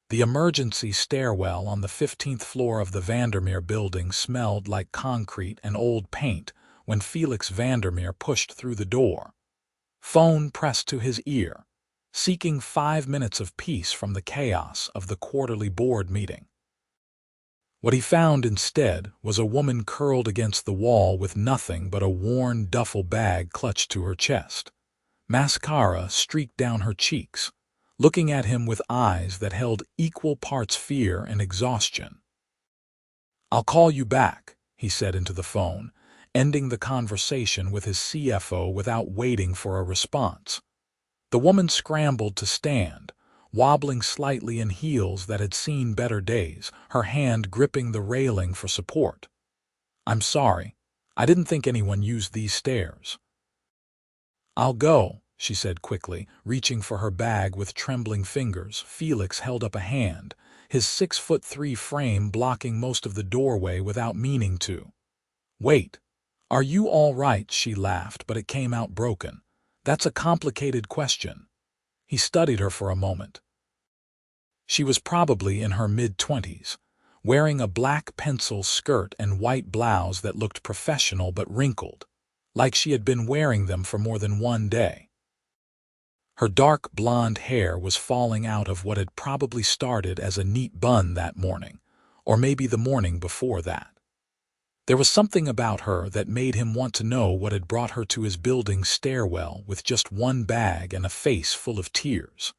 The emergency stairwell on the 15th floor of the Vandermere Building smelled like concrete and old paint when Felix Vandermere pushed through the door. Phone pressed to his ear, seeking 5 minutes of peace from the chaos of the quarterly board meeting. What he found instead was a woman curled against the wall with nothing but a worn duffel bag clutched to her chest. Mascara streaked down her cheeks, looking at him with eyes that held equal parts fear and exhaustion. "I'll call you back," he said into the phone, ending the conversation with his CFO without waiting for a response. The woman scrambled to stand, wobbling slightly in heels that had seen better days, her hand gripping the railing for support. "I'm sorry. I didn't think anyone used these stairs." "I'll go," she said quickly, reaching for her bag with trembling fingers. Felix held up a hand, his 6'3" frame blocking most of the doorway without meaning to. "Wait. Are you all right?" She laughed, but it came out broken. "That's a complicated question." He studied her for a moment. She was probably in her mid-20s, wearing a black pencil skirt and white blouse that looked professional but wrinkled, like she had been wearing them for more than one day. Her dark blonde hair was falling out of what had probably started as a neat bun that morning, or maybe the morning before that. There was something about her that made him want to know what had brought her to his building stairwell with just one bag and a face full of tears.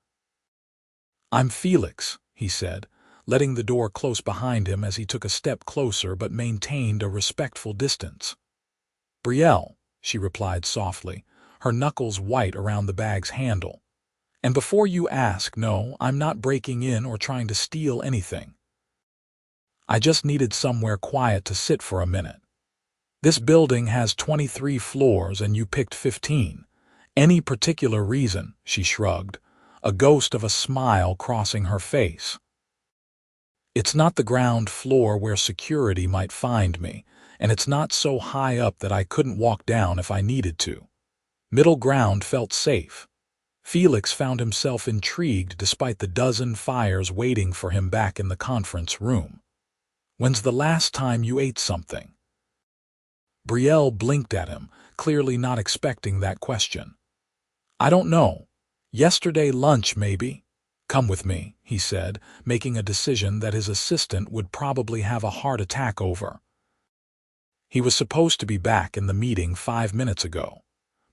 "I'm Felix," he said, letting the door close behind him as he took a step closer but maintained a respectful distance. "Brielle," she replied softly, her knuckles white around the bag's handle. "And before you ask, no, I'm not breaking in or trying to steal anything. I just needed somewhere quiet to sit for a minute. This building has 23 floors and you picked 15. Any particular reason?" She shrugged, a ghost of a smile crossing her face. "It's not the ground floor where security might find me, and it's not so high up that I couldn't walk down if I needed to. Middle ground felt safe." Felix found himself intrigued despite the dozen fires waiting for him back in the conference room. "When's the last time you ate something?" Brielle blinked at him, clearly not expecting that question. "I don't know. Yesterday lunch, maybe." "Come with me," he said, making a decision that his assistant would probably have a heart attack over. He was supposed to be back in the meeting 5 minutes ago,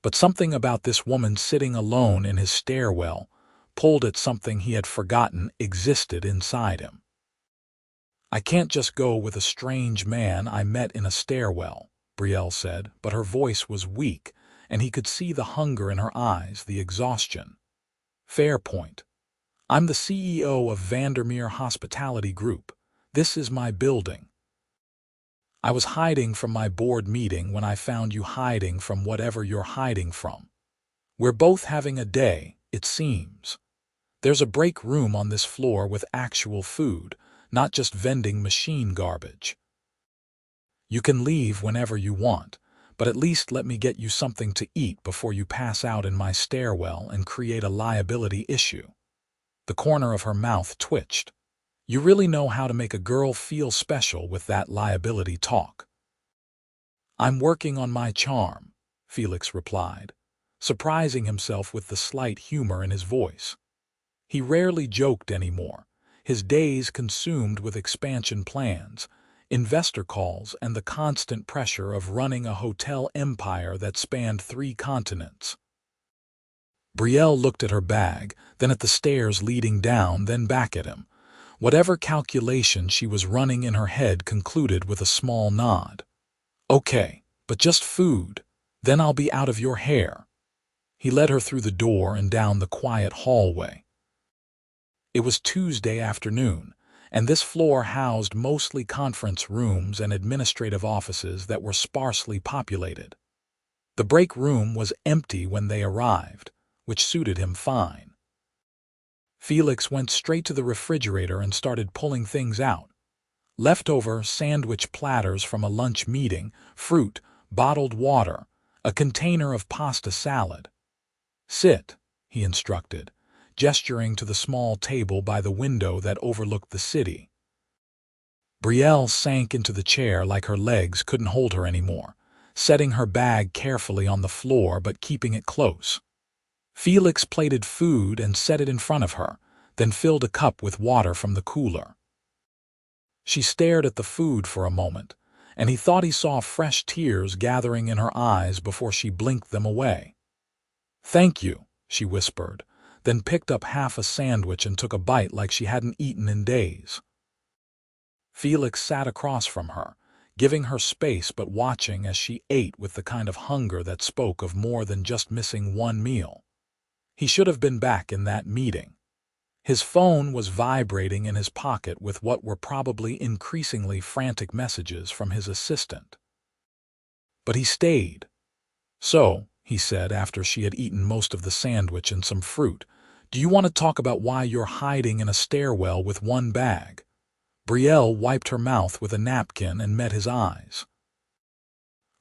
but something about this woman sitting alone in his stairwell pulled at something he had forgotten existed inside him. "I can't just go with a strange man I met in a stairwell," Brielle said, but her voice was weak, and he could see the hunger in her eyes, the exhaustion. "Fair point. I'm the CEO of Vandermere Hospitality Group. This is my building. I was hiding from my board meeting when I found you hiding from whatever you're hiding from. We're both having a day, it seems. There's a break room on this floor with actual food, not just vending machine garbage. You can leave whenever you want, but at least let me get you something to eat before you pass out in my stairwell and create a liability issue." The corner of her mouth twitched. "You really know how to make a girl feel special with that liability talk." "I'm working on my charm," Felix replied, surprising himself with the slight humor in his voice. He rarely joked anymore, his days consumed with expansion plans, investor calls, and the constant pressure of running a hotel empire that spanned 3 continents. Brielle looked at her bag, then at the stairs leading down, then back at him. Whatever calculation she was running in her head concluded with a small nod. "Okay, but just food. Then I'll be out of your hair." He led her through the door and down the quiet hallway. It was Tuesday afternoon, and this floor housed mostly conference rooms and administrative offices that were sparsely populated. The break room was empty when they arrived, which suited him fine. Felix went straight to the refrigerator and started pulling things out. Leftover sandwich platters from a lunch meeting, fruit, bottled water, a container of pasta salad. "Sit," he instructed, gesturing to the small table by the window that overlooked the city. Brielle sank into the chair like her legs couldn't hold her anymore, setting her bag carefully on the floor but keeping it close. Felix plated food and set it in front of her, then filled a cup with water from the cooler. She stared at the food for a moment, and he thought he saw fresh tears gathering in her eyes before she blinked them away. "Thank you," she whispered, then picked up half a sandwich and took a bite like she hadn't eaten in days. Felix sat across from her, giving her space but watching as she ate with the kind of hunger that spoke of more than just missing one meal. He should have been back in that meeting. His phone was vibrating in his pocket with what were probably increasingly frantic messages from his assistant. But he stayed. "So," he said after she had eaten most of the sandwich and some fruit, "do you want to talk about why you're hiding in a stairwell with one bag?" Brielle wiped her mouth with a napkin and met his eyes.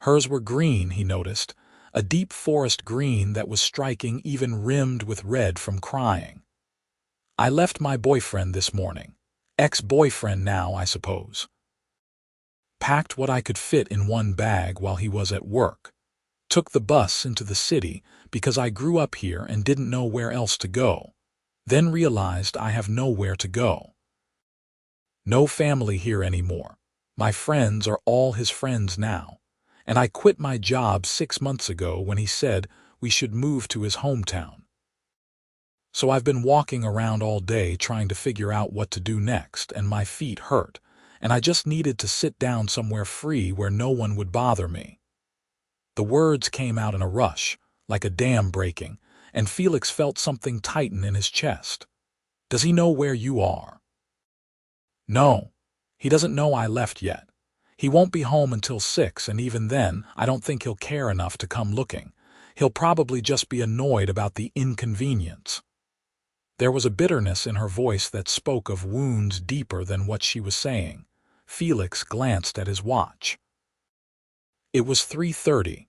Hers were green, he noticed, a deep forest green that was striking, even rimmed with red from crying. "I left my boyfriend this morning. Ex-boyfriend now, I suppose. Packed what I could fit in one bag while he was at work. Took the bus into the city because I grew up here and didn't know where else to go. Then realized I have nowhere to go. No family here anymore. My friends are all his friends now. And I quit my job 6 months ago when he said we should move to his hometown. So I've been walking around all day trying to figure out what to do next, and my feet hurt, and I just needed to sit down somewhere free where no one would bother me." The words came out in a rush, like a dam breaking, and Felix felt something tighten in his chest. "Does he know where you are?" "No. He doesn't know I left yet. He won't be home until 6, and even then, I don't think he'll care enough to come looking. He'll probably just be annoyed about the inconvenience." There was a bitterness in her voice that spoke of wounds deeper than what she was saying. Felix glanced at his watch. It was 3:30.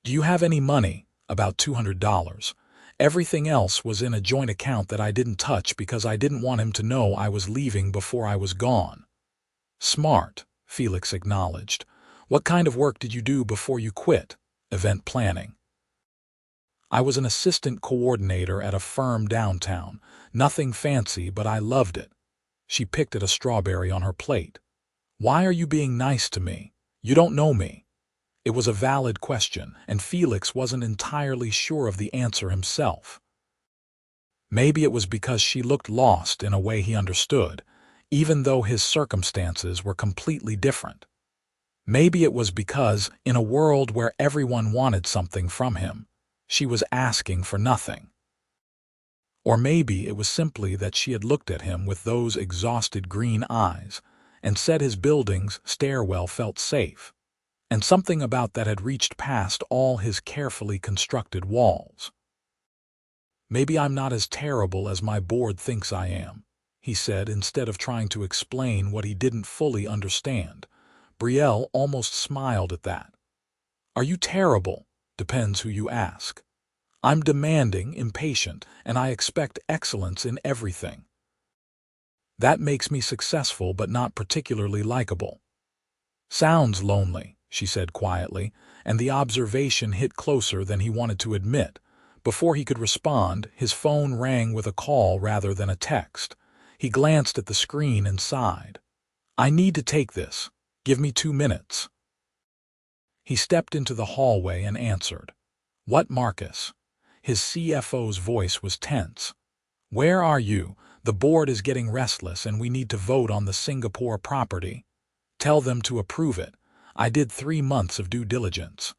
"Do you have any money?" "About $200. Everything else was in a joint account that I didn't touch because I didn't want him to know I was leaving before I was gone." "Smart," Felix acknowledged. "What kind of work did you do before you quit?" "Event planning. I was an assistant coordinator at a firm downtown. Nothing fancy, but I loved it." She picked at a strawberry on her plate. "Why are you being nice to me? You don't know me." It was a valid question, and Felix wasn't entirely sure of the answer himself. Maybe it was because she looked lost in a way he understood, even though his circumstances were completely different. Maybe it was because, in a world where everyone wanted something from him, she was asking for nothing. Or maybe it was simply that she had looked at him with those exhausted green eyes and said his building's stairwell felt safe, and something about that had reached past all his carefully constructed walls. "Maybe I'm not as terrible as my board thinks I am," he said instead of trying to explain what he didn't fully understand. Brielle almost smiled at that. "Are you terrible? Depends who you ask. I'm demanding, impatient, and I expect excellence in everything. That makes me successful but not particularly likable." "Sounds lonely," she said quietly, and the observation hit closer than he wanted to admit. Before he could respond, his phone rang with a call rather than a text. He glanced at the screen and sighed. "I need to take this. Give me 2 minutes." He stepped into the hallway and answered. "What, Marcus?" His CFO's voice was tense. "Where are you? The board is getting restless and we need to vote on the Singapore property. Tell them to approve it. I did 3 months of due diligence.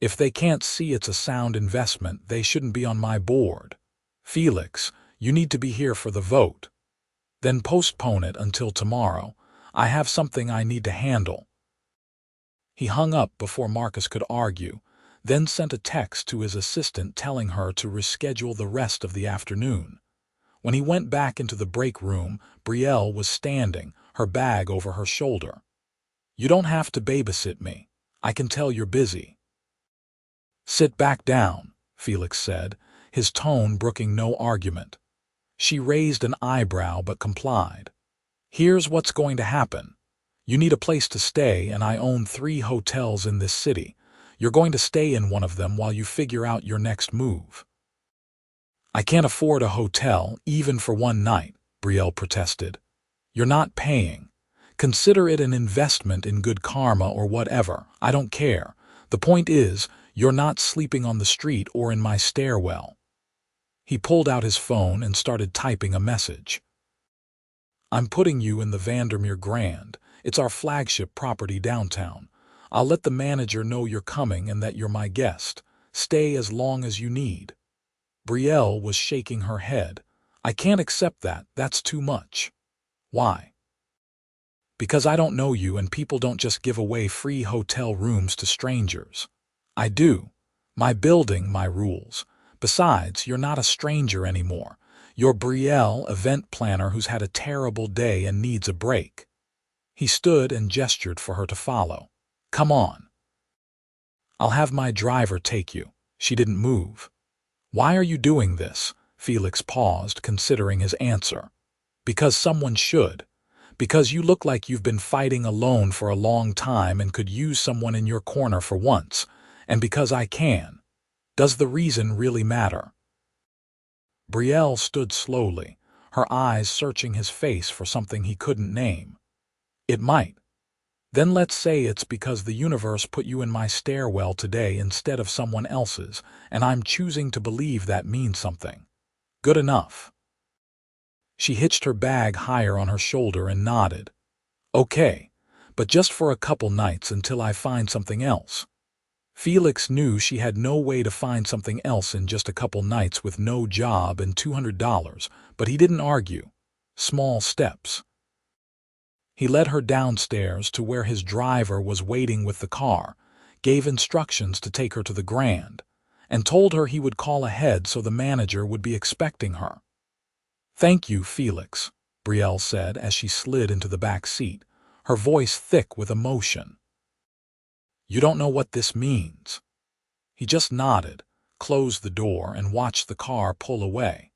If they can't see it's a sound investment, they shouldn't be on my board. Felix, you need to be here for the vote. Then postpone it until tomorrow. I have something I need to handle." He hung up before Marcus could argue, then sent a text to his assistant telling her to reschedule the rest of the afternoon. When he went back into the break room, Brielle was standing, her bag over her shoulder. "You don't have to babysit me. I can tell you're busy." "Sit back down," Felix said, his tone brooking no argument. She raised an eyebrow but complied. "Here's what's going to happen. You need a place to stay, and I own 3 hotels in this city. You're going to stay in one of them while you figure out your next move." "I can't afford a hotel, even for one night," Brielle protested. "You're not paying. Consider it an investment in good karma or whatever. I don't care. The point is, you're not sleeping on the street or in my stairwell." He pulled out his phone and started typing a message. "I'm putting you in the Vandermere Grand. It's our flagship property downtown. I'll let the manager know you're coming and that you're my guest. Stay as long as you need." Brielle was shaking her head. "I can't accept that. That's too much." "Why?" "Because I don't know you and people don't just give away free hotel rooms to strangers." "I do. My building, my rules. Besides, you're not a stranger anymore. You're Brielle, event planner who's had a terrible day and needs a break." He stood and gestured for her to follow. "Come on." "I'll have my driver take you." She didn't move. "Why are you doing this?" Felix paused, considering his answer. "Because someone should. Because you look like you've been fighting alone for a long time and could use someone in your corner for once. And because I can. Does the reason really matter?" Brielle stood slowly, her eyes searching his face for something he couldn't name. "It might. Then let's say it's because the universe put you in my stairwell today instead of someone else's, and I'm choosing to believe that means something. Good enough." She hitched her bag higher on her shoulder and nodded. "Okay, but just for a couple nights until I find something else." Felix knew she had no way to find something else in just a couple nights with no job and $200, but he didn't argue. Small steps. He led her downstairs to where his driver was waiting with the car, gave instructions to take her to the Grand, and told her he would call ahead so the manager would be expecting her. "Thank you, Felix," Brielle said as she slid into the back seat, her voice thick with emotion. "You don't know what this means." He just nodded, closed the door, and watched the car pull away.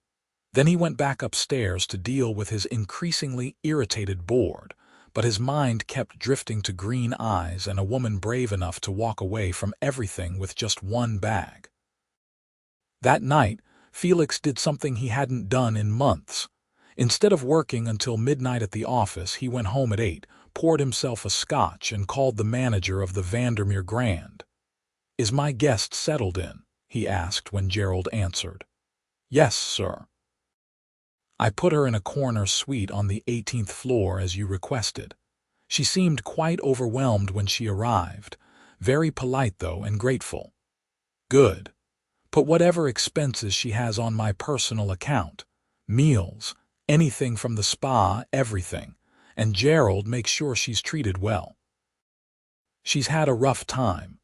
Then he went back upstairs to deal with his increasingly irritated board, but his mind kept drifting to green eyes and a woman brave enough to walk away from everything with just one bag. That night, Felix did something he hadn't done in months. Instead of working until midnight at the office, he went home at 8, poured himself a scotch, and called the manager of the Vandermere Grand. "Is my guest settled in?" he asked when Gerald answered. "Yes, sir. I put her in a corner suite on the 18th floor as you requested. She seemed quite overwhelmed when she arrived, very polite though and grateful." "Good. Put whatever expenses she has on my personal account. Meals, anything from the spa, everything. And Gerald, make sure she's treated well." "She's had a rough time."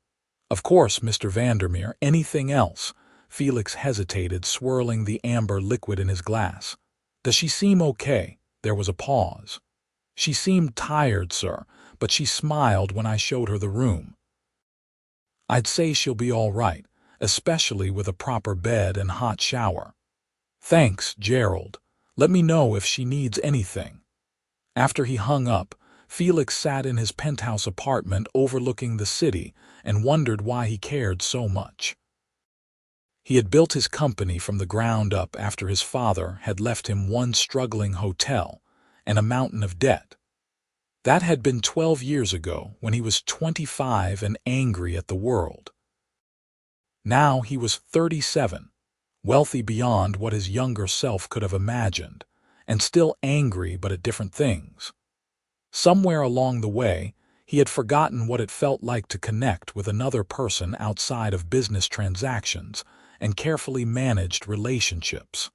"Of course, Mr. Vandermere. Anything else?" Felix hesitated, swirling the amber liquid in his glass. "Does she seem okay?" There was a pause. "She seemed tired, sir, but she smiled when I showed her the room. I'd say she'll be all right, especially with a proper bed and hot shower." "Thanks, Gerald. Let me know if she needs anything." After he hung up, Felix sat in his penthouse apartment overlooking the city and wondered why he cared so much. He had built his company from the ground up after his father had left him one struggling hotel and a mountain of debt. That had been 12 years ago when he was 25 and angry at the world. Now he was 37, wealthy beyond what his younger self could have imagined, and still angry but at different things. Somewhere along the way, he had forgotten what it felt like to connect with another person outside of business transactions and carefully managed relationships.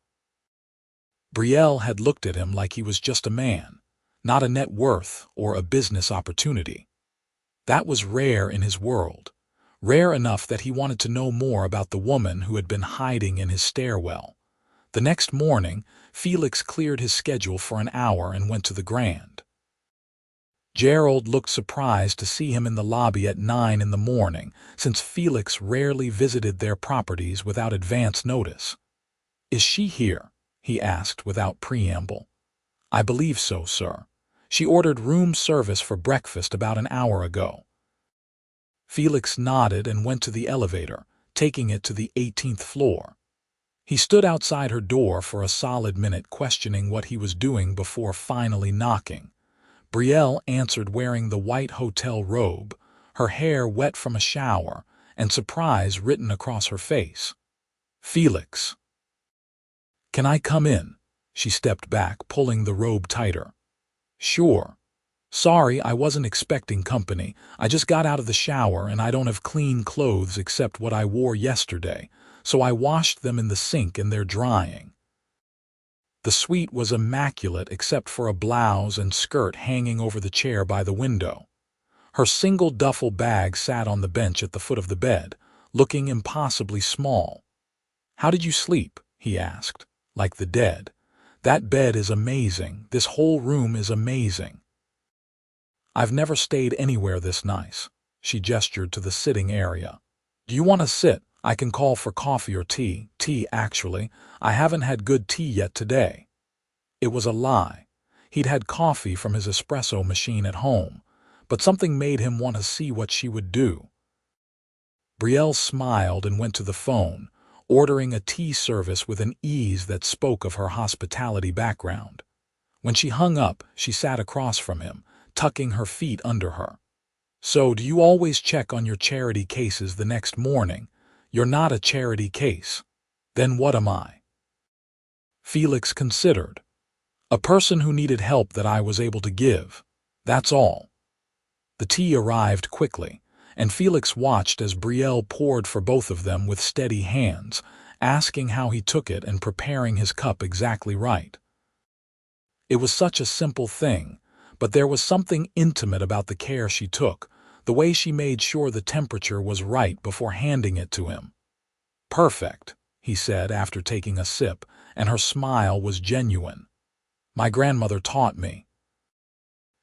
Brielle had looked at him like he was just a man, not a net worth or a business opportunity. That was rare in his world, rare enough that he wanted to know more about the woman who had been hiding in his stairwell. The next morning, Felix cleared his schedule for an hour and went to the Grand. Gerald looked surprised to see him in the lobby at 9 in the morning, since Felix rarely visited their properties without advance notice. "Is she here?" he asked without preamble. "I believe so, sir. She ordered room service for breakfast about an hour ago." Felix nodded and went to the elevator, taking it to the 18th floor. He stood outside her door for a solid minute, questioning what he was doing before finally knocking. Brielle answered wearing the white hotel robe, her hair wet from a shower, and surprise written across her face. "Felix." "Can I come in?" She stepped back, pulling the robe tighter. "Sure. Sorry, I wasn't expecting company. I just got out of the shower and I don't have clean clothes except what I wore yesterday, so I washed them in the sink and they're drying." The suite was immaculate except for a blouse and skirt hanging over the chair by the window. Her single duffel bag sat on the bench at the foot of the bed, looking impossibly small. "How did you sleep?" he asked, like the dead. "That bed is amazing. This whole room is amazing." "I've never stayed anywhere this nice." She gestured to the sitting area. "Do you want to sit? I can call for coffee or tea." "Tea, actually. I haven't had good tea yet today." It was a lie. He'd had coffee from his espresso machine at home, but something made him want to see what she would do. Brielle smiled and went to the phone, ordering a tea service with an ease that spoke of her hospitality background. When she hung up, she sat across from him, tucking her feet under her. "So, do you always check on your charity cases the next morning?" "You're not a charity case." "Then what am I?" Felix considered. "A person who needed help that I was able to give. That's all." The tea arrived quickly, and Felix watched as Brielle poured for both of them with steady hands, asking how he took it and preparing his cup exactly right. It was such a simple thing, but there was something intimate about the care she took, the way she made sure the temperature was right before handing it to him. "Perfect," he said after taking a sip, and her smile was genuine. "My grandmother taught me."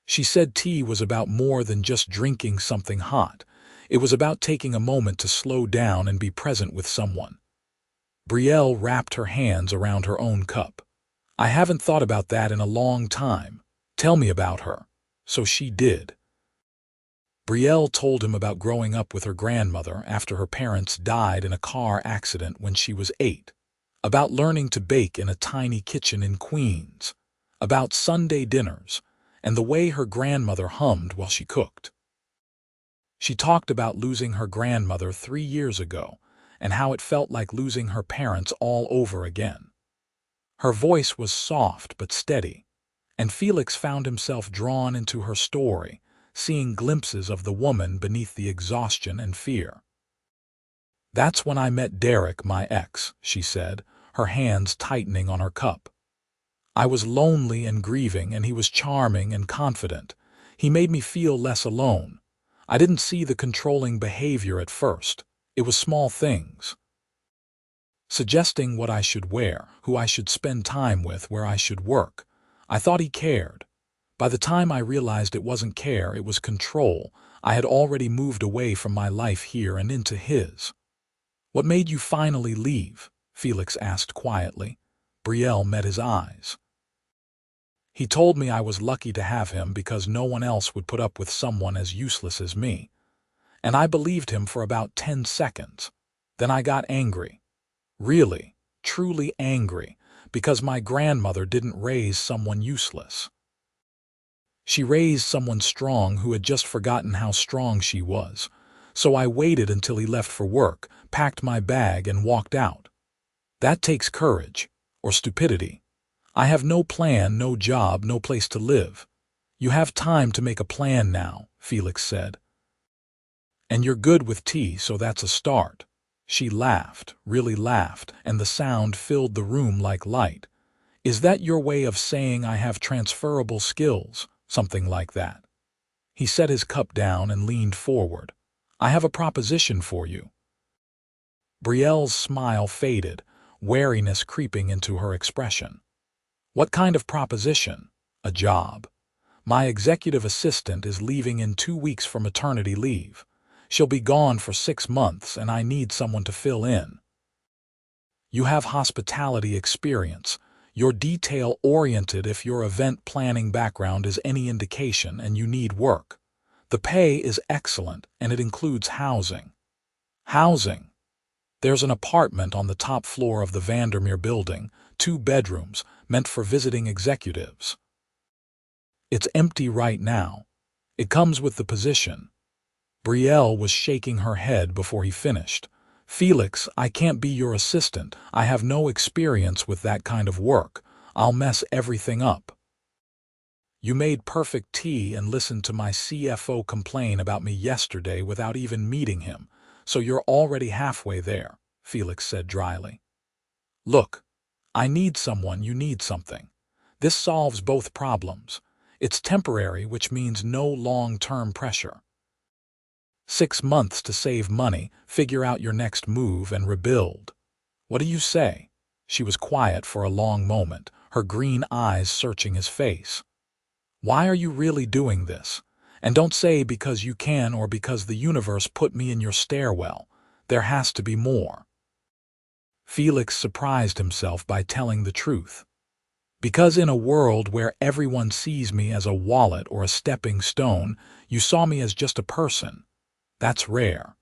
She said tea was about more than just drinking something hot. It was about taking a moment to slow down and be present with someone. Brielle wrapped her hands around her own cup. "I haven't thought about that in a long time. Tell me about her." So she did. Brielle told him about growing up with her grandmother after her parents died in a car accident when she was 8, about learning to bake in a tiny kitchen in Queens, about Sunday dinners, and the way her grandmother hummed while she cooked. She talked about losing her grandmother 3 years ago and how it felt like losing her parents all over again. Her voice was soft but steady, and Felix found himself drawn into her story, seeing glimpses of the woman beneath the exhaustion and fear. "That's when I met Derek, my ex," she said, her hands tightening on her cup. "I was lonely and grieving, and he was charming and confident. He made me feel less alone. I didn't see the controlling behavior at first. It was small things. Suggesting what I should wear, who I should spend time with, where I should work. I thought he cared. By the time I realized it wasn't care, it was control, I had already moved away from my life here and into his." "What made you finally leave?" Felix asked quietly. Brielle met his eyes. "He told me I was lucky to have him because no one else would put up with someone as useless as me. And I believed him for about 10 seconds. Then I got angry. Really, truly angry, because my grandmother didn't raise someone useless. She raised someone strong who had just forgotten how strong she was. So I waited until he left for work, packed my bag, and walked out. That takes courage, or stupidity. I have no plan, no job, no place to live." "You have time to make a plan now," Felix said. "And you're good with tea, so that's a start." She laughed, really laughed, and the sound filled the room like light. "Is that your way of saying I have transferable skills?" "Something like that." He set his cup down and leaned forward. "I have a proposition for you." Brielle's smile faded, wariness creeping into her expression. "What kind of proposition?" "A job. My executive assistant is leaving in 2 weeks for maternity leave. She'll be gone for 6 months, and I need someone to fill in." You have hospitality experience. You're detail-oriented if your event planning background is any indication and you need work. The pay is excellent and it includes housing. Housing. There's an apartment on the top floor of the Vandermere Building, 2 bedrooms, meant for visiting executives. It's empty right now. It comes with the position. Brielle was shaking her head before he finished. Felix, I can't be your assistant. I have no experience with that kind of work. I'll mess everything up. You made perfect tea and listened to my CFO complain about me yesterday without even meeting him, so you're already halfway there, Felix said dryly. Look, I need someone, you need something. This solves both problems. It's temporary, which means no long-term pressure. 6 months to save money, figure out your next move, and rebuild. What do you say? She was quiet for a long moment, her green eyes searching his face. Why are you really doing this? And don't say because you can or because the universe put me in your stairwell. There has to be more. Felix surprised himself by telling the truth. Because in a world where everyone sees me as a wallet or a stepping stone, you saw me as just a person. That's rare.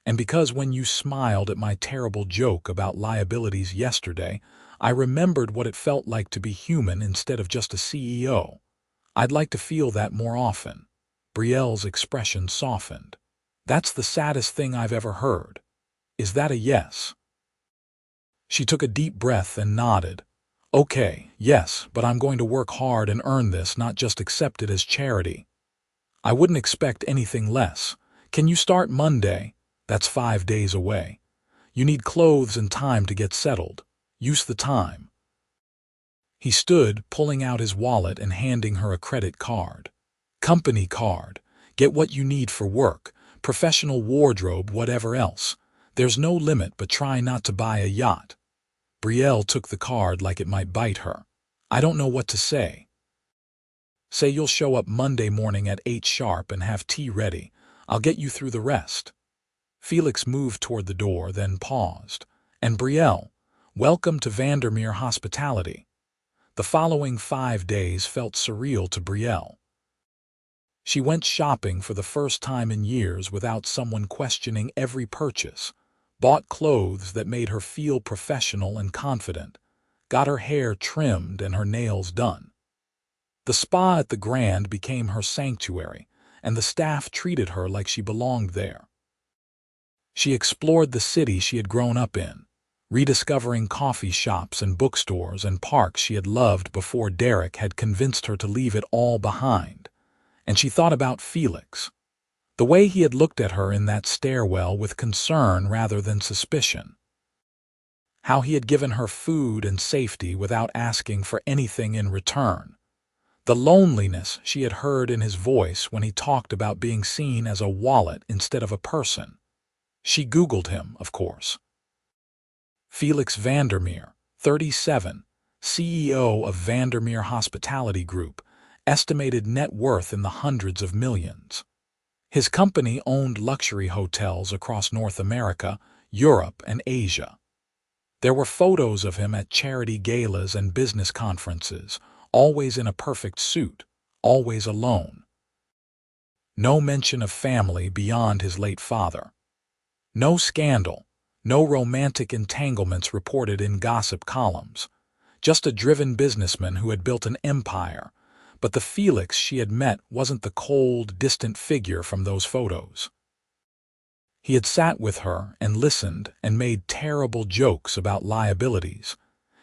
And because when you smiled at my terrible joke about liabilities yesterday, I remembered what it felt like to be human instead of just a CEO. I'd like to feel that more often. Brielle's expression softened. That's the saddest thing I've ever heard. Is that a yes? She took a deep breath and nodded. Okay, yes, but I'm going to work hard and earn this, not just accept it as charity. I wouldn't expect anything less. Can you start Monday? That's 5 days away. You need clothes and time to get settled. Use the time. He stood, pulling out his wallet and handing her a credit card. Company card. Get what you need for work, professional wardrobe, whatever else. There's no limit, but try not to buy a yacht. Brielle took the card like it might bite her. I don't know what to say. Say you'll show up Monday morning at 8 sharp and have tea ready. I'll get you through the rest. Felix moved toward the door, then paused. And Brielle, welcome to Vandermere hospitality. The following 5 days felt surreal to Brielle. She went shopping for the first time in years without someone questioning every purchase, bought clothes that made her feel professional and confident, got her hair trimmed and her nails done. The spa at the Grand became her sanctuary, and the staff treated her like she belonged there. She explored the city she had grown up in, rediscovering coffee shops and bookstores and parks she had loved before Derek had convinced her to leave it all behind. And she thought about Felix, the way he had looked at her in that stairwell with concern rather than suspicion. How he had given her food and safety without asking for anything in return. The loneliness she had heard in his voice when he talked about being seen as a wallet instead of a person. She Googled him, of course. Felix Vandermere, 37, CEO of Vandermere Hospitality Group, estimated net worth in the hundreds of millions. His company owned luxury hotels across North America, Europe, and Asia. There were photos of him at charity galas and business conferences, always in a perfect suit, always alone. No mention of family beyond his late father. No scandal, no romantic entanglements reported in gossip columns. Just a driven businessman who had built an empire, but the Felix she had met wasn't the cold, distant figure from those photos. He had sat with her and listened and made terrible jokes about liabilities.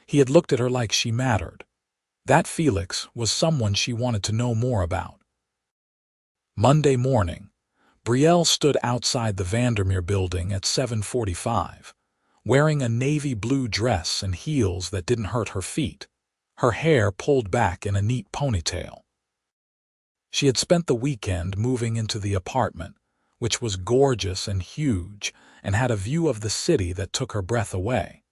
He had looked at her like she mattered. That Felix was someone she wanted to know more about. Monday morning, Brielle stood outside the Vandermere Building at 7:45, wearing a navy blue dress and heels that didn't hurt her feet, her hair pulled back in a neat ponytail. She had spent the weekend moving into the apartment, which was gorgeous and huge and had a view of the city that took her breath away.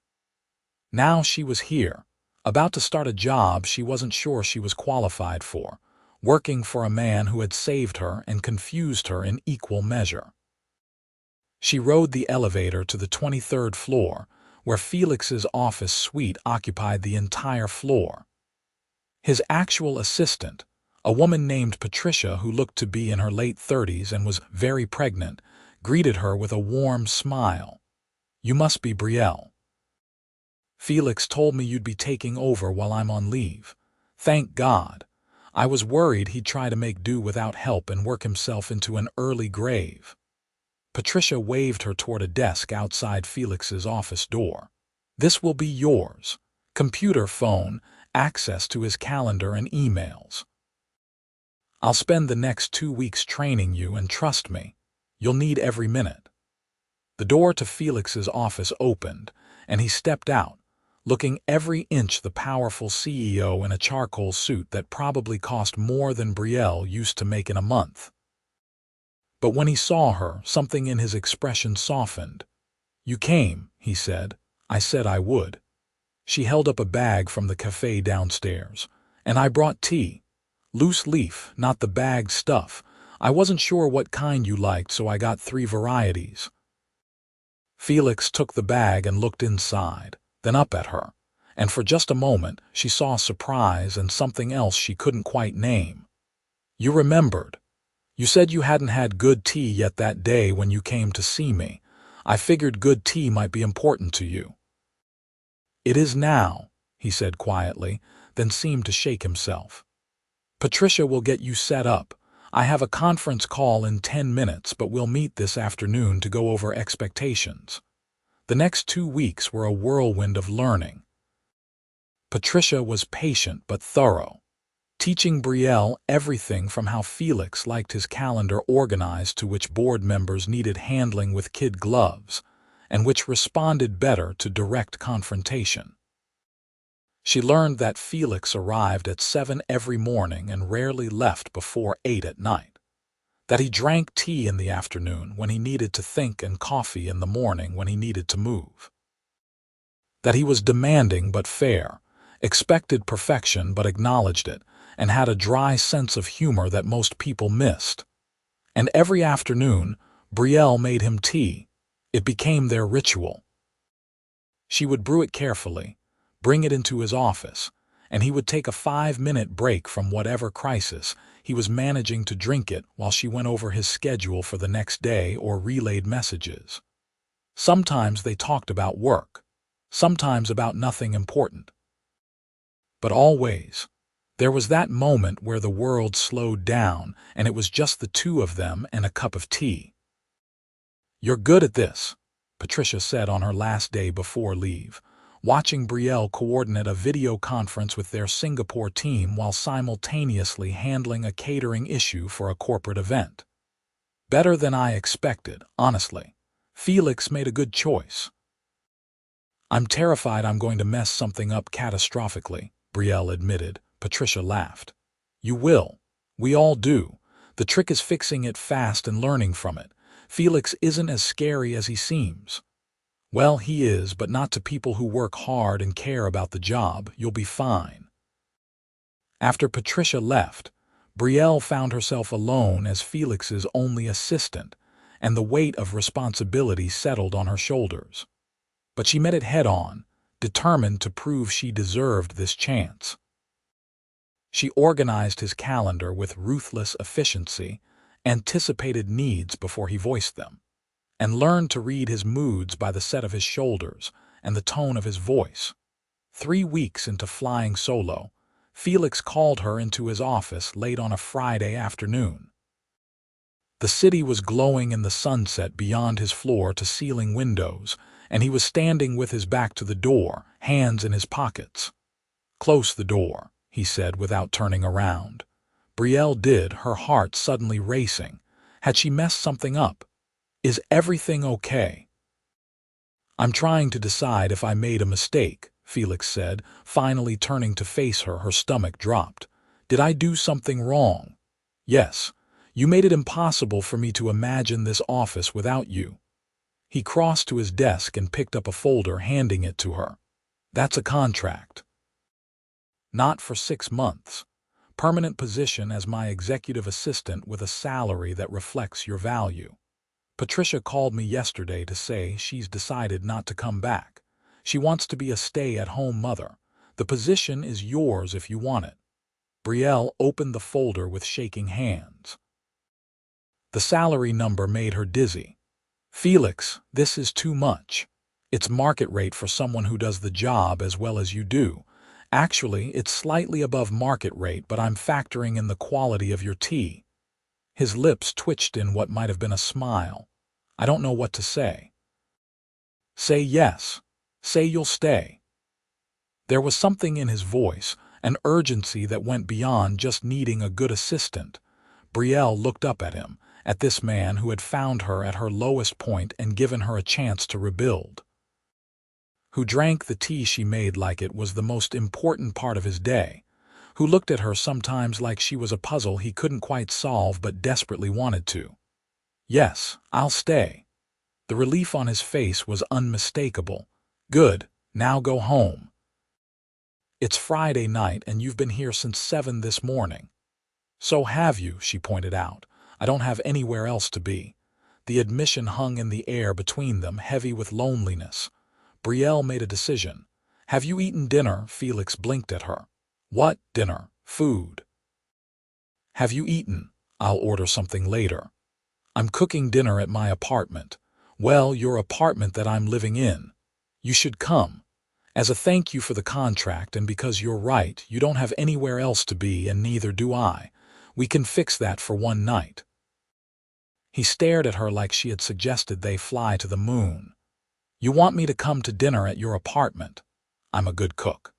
Now she was here, about to start a job she wasn't sure she was qualified for, working for a man who had saved her and confused her in equal measure. She rode the elevator to the 23rd floor, where Felix's office suite occupied the entire floor. His actual assistant, a woman named Patricia who looked to be in her late 30s and was very pregnant, greeted her with a warm smile. "You must be Brielle. Felix told me you'd be taking over while I'm on leave. Thank God. I was worried he'd try to make do without help and work himself into an early grave." Patricia waved her toward a desk outside Felix's office door. "This will be yours. Computer, phone, access to his calendar and emails. I'll spend the next 2 weeks training you, and trust me, you'll need every minute." The door to Felix's office opened, and he stepped out, looking every inch the powerful CEO in a charcoal suit that probably cost more than Brielle used to make in a month. But when he saw her, something in his expression softened. "You came," he said. "I said I would." She held up a bag from the cafe downstairs. "And I brought tea. Loose leaf, not the bagged stuff. I wasn't sure what kind you liked, so I got 3 varieties." Felix took the bag and looked inside, then up at her, and for just a moment she saw surprise and something else she couldn't quite name. "You remembered. You said you hadn't had good tea yet that day when you came to see me. I figured good tea might be important to you." "It is now," he said quietly, then seemed to shake himself. "Patricia will get you set up. I have a conference call in 10 minutes, but we'll meet this afternoon to go over expectations." The next 2 weeks were a whirlwind of learning. Patricia was patient but thorough, teaching Brielle everything from how Felix liked his calendar organized to which board members needed handling with kid gloves, and which responded better to direct confrontation. She learned that Felix arrived at 7 every morning and rarely left before 8 at night, that he drank tea in the afternoon when he needed to think and coffee in the morning when he needed to move, that he was demanding but fair, expected perfection but acknowledged it, and had a dry sense of humor that most people missed. And every afternoon, Brielle made him tea. It became their ritual. She would brew it carefully, bring it into his office, and he would take a 5-minute break from whatever crisis he was managing to drink it while she went over his schedule for the next day or relayed messages. Sometimes they talked about work, sometimes about nothing important. But always, there was that moment where the world slowed down and it was just the two of them and a cup of tea. "You're good at this," Patricia said on her last day before leave, watching Brielle coordinate a video conference with their Singapore team while simultaneously handling a catering issue for a corporate event. "Better than I expected, honestly. Felix made a good choice." "I'm terrified I'm going to mess something up catastrophically," Brielle admitted. Patricia laughed. "You will. We all do. The trick is fixing it fast and learning from it. Felix isn't as scary as he seems." "Well, he is, but not to people who work hard and care about the job. You'll be fine." After Patricia left, Brielle found herself alone as Felix's only assistant, and the weight of responsibility settled on her shoulders. But she met it head-on, determined to prove she deserved this chance. She organized his calendar with ruthless efficiency, anticipated needs before he voiced them, and learned to read his moods by the set of his shoulders and the tone of his voice. 3 weeks into flying solo, Felix called her into his office late on a Friday afternoon. The city was glowing in the sunset beyond his floor-to-ceiling windows, and he was standing with his back to the door, hands in his pockets. "Close the door," he said without turning around. Brielle did, her heart suddenly racing. Had she messed something up? "Is everything okay?" "I'm trying to decide if I made a mistake," Felix said, finally turning to face her. Her stomach dropped. "Did I do something wrong?" "Yes. You made it impossible for me to imagine this office without you." He crossed to his desk and picked up a folder, handing it to her. "That's a contract. Not for 6 months. Permanent position as my executive assistant with a salary that reflects your value. Patricia called me yesterday to say she's decided not to come back. She wants to be a stay-at-home mother. The position is yours if you want it. Brielle opened the folder with shaking hands. The salary number made her dizzy. Felix, this is too much. It's market rate for someone who does the job as well as you do. Actually, it's slightly above market rate, but I'm factoring in the quality of your tea. His lips twitched in what might have been a smile. I don't know what to say. Say yes. Say you'll stay. There was something in his voice, an urgency that went beyond just needing a good assistant. Brielle looked up at him, at this man who had found her at her lowest point and given her a chance to rebuild. Who drank the tea she made like it was the most important part of his day. Who looked at her sometimes like she was a puzzle he couldn't quite solve but desperately wanted to. Yes, I'll stay. The relief on his face was unmistakable. Good, now go home. It's Friday night and you've been here since 7 this morning. So have you, she pointed out. I don't have anywhere else to be. The admission hung in the air between them, heavy with loneliness. Brielle made a decision. Have you eaten dinner? Felix blinked at her. What dinner? Food. Have you eaten? I'll order something later. I'm cooking dinner at my apartment. Well, your apartment that I'm living in. You should come. As a thank you for the contract and because you're right, you don't have anywhere else to be and neither do I. We can fix that for one night. He stared at her like she had suggested they fly to the moon. You want me to come to dinner at your apartment? I'm a good cook.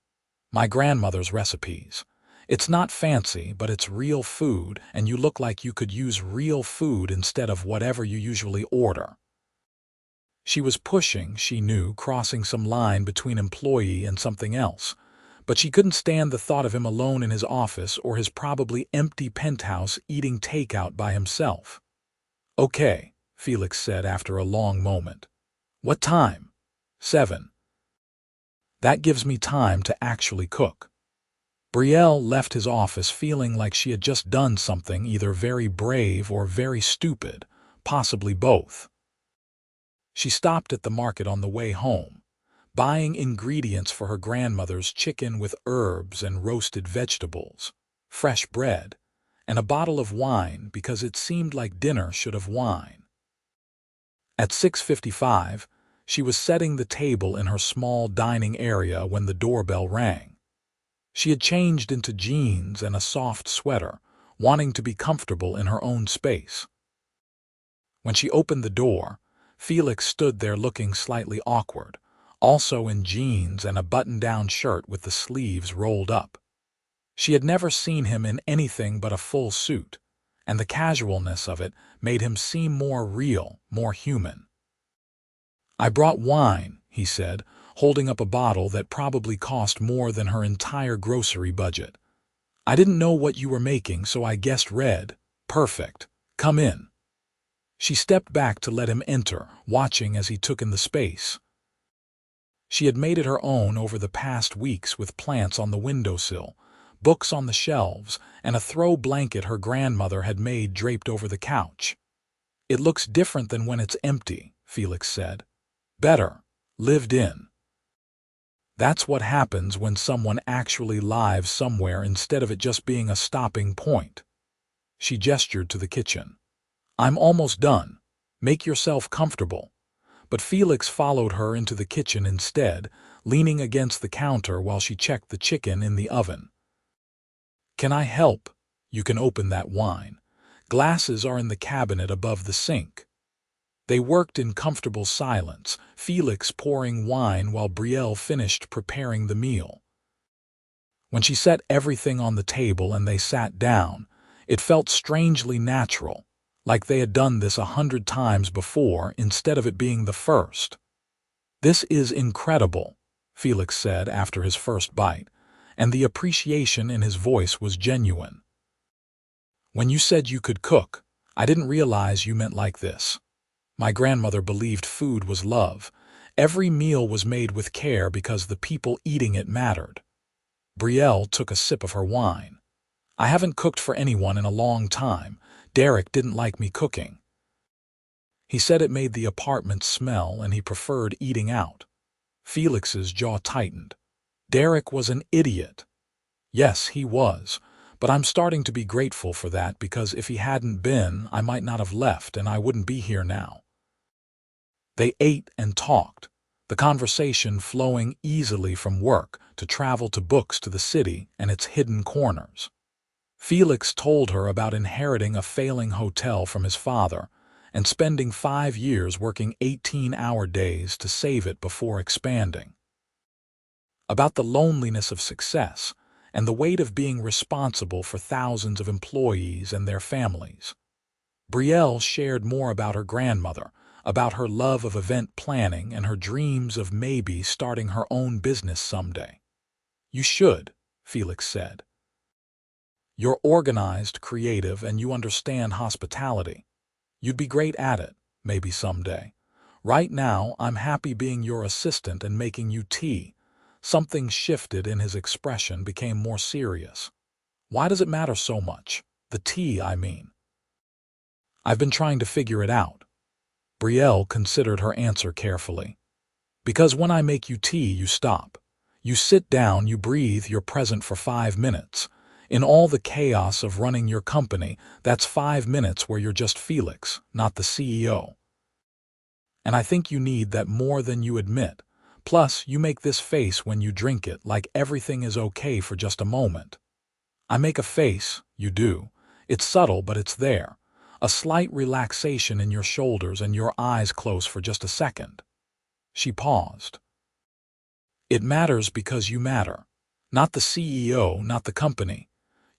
My grandmother's recipes. It's not fancy, but it's real food, and you look like you could use real food instead of whatever you usually order. She was pushing, she knew, crossing some line between employee and something else, but she couldn't stand the thought of him alone in his office or his probably empty penthouse eating takeout by himself. Okay, Felix said after a long moment. What time? 7. That gives me time to actually cook. Brielle left his office feeling like she had just done something either very brave or very stupid, possibly both. She stopped at the market on the way home, buying ingredients for her grandmother's chicken with herbs and roasted vegetables, fresh bread, and a bottle of wine because it seemed like dinner should have wine. At 6:55, she was setting the table in her small dining area when the doorbell rang. She had changed into jeans and a soft sweater, wanting to be comfortable in her own space. When she opened the door, Felix stood there looking slightly awkward, also in jeans and a button-down shirt with the sleeves rolled up. She had never seen him in anything but a full suit, and the casualness of it made him seem more real, more human. I brought wine, he said, holding up a bottle that probably cost more than her entire grocery budget. I didn't know what you were making, so I guessed red. Perfect. Come in. She stepped back to let him enter, watching as he took in the space. She had made it her own over the past weeks with plants on the windowsill, books on the shelves, and a throw blanket her grandmother had made draped over the couch. It looks different than when it's empty, Felix said. Better. Lived in. That's what happens when someone actually lives somewhere instead of it just being a stopping point. She gestured to the kitchen. I'm almost done. Make yourself comfortable. But Felix followed her into the kitchen instead, leaning against the counter while she checked the chicken in the oven. Can I help? You can open that wine. Glasses are in the cabinet above the sink. They worked in comfortable silence, Felix pouring wine while Brielle finished preparing the meal. When she set everything on the table and they sat down, it felt strangely natural, like they had done this 100 times before instead of it being the first. This is incredible, Felix said after his first bite, and the appreciation in his voice was genuine. When you said you could cook, I didn't realize you meant like this. My grandmother believed food was love. Every meal was made with care because the people eating it mattered. Brielle took a sip of her wine. I haven't cooked for anyone in a long time. Derek didn't like me cooking. He said it made the apartment smell and he preferred eating out. Felix's jaw tightened. Derek was an idiot. Yes, he was, but I'm starting to be grateful for that because if he hadn't been, I might not have left and I wouldn't be here now. They ate and talked, the conversation flowing easily from work to travel to books to the city and its hidden corners. Felix told her about inheriting a failing hotel from his father and spending 5 years working 18-hour days to save it before expanding. About the loneliness of success and the weight of being responsible for thousands of employees and their families. Brielle shared more about her grandmother, about her love of event planning and her dreams of maybe starting her own business someday. "You should," Felix said. "You're organized, creative, and you understand hospitality. You'd be great at it, maybe someday. Right now, I'm happy being your assistant and making you tea." Something shifted in his expression, became more serious. "Why does it matter so much? The tea, I mean." "I've been trying to figure it out." Brielle considered her answer carefully. "Because when I make you tea, you stop. You sit down, you breathe, you're present for 5 minutes. In all the chaos of running your company, that's 5 minutes where you're just Felix, not the CEO. And I think you need that more than you admit. Plus, you make this face when you drink it, like everything is okay for just a moment." "I make a face, you do. It's subtle, but it's there. A slight relaxation in your shoulders and your eyes close for just a second." She paused. "It matters because you matter. Not the CEO, not the company.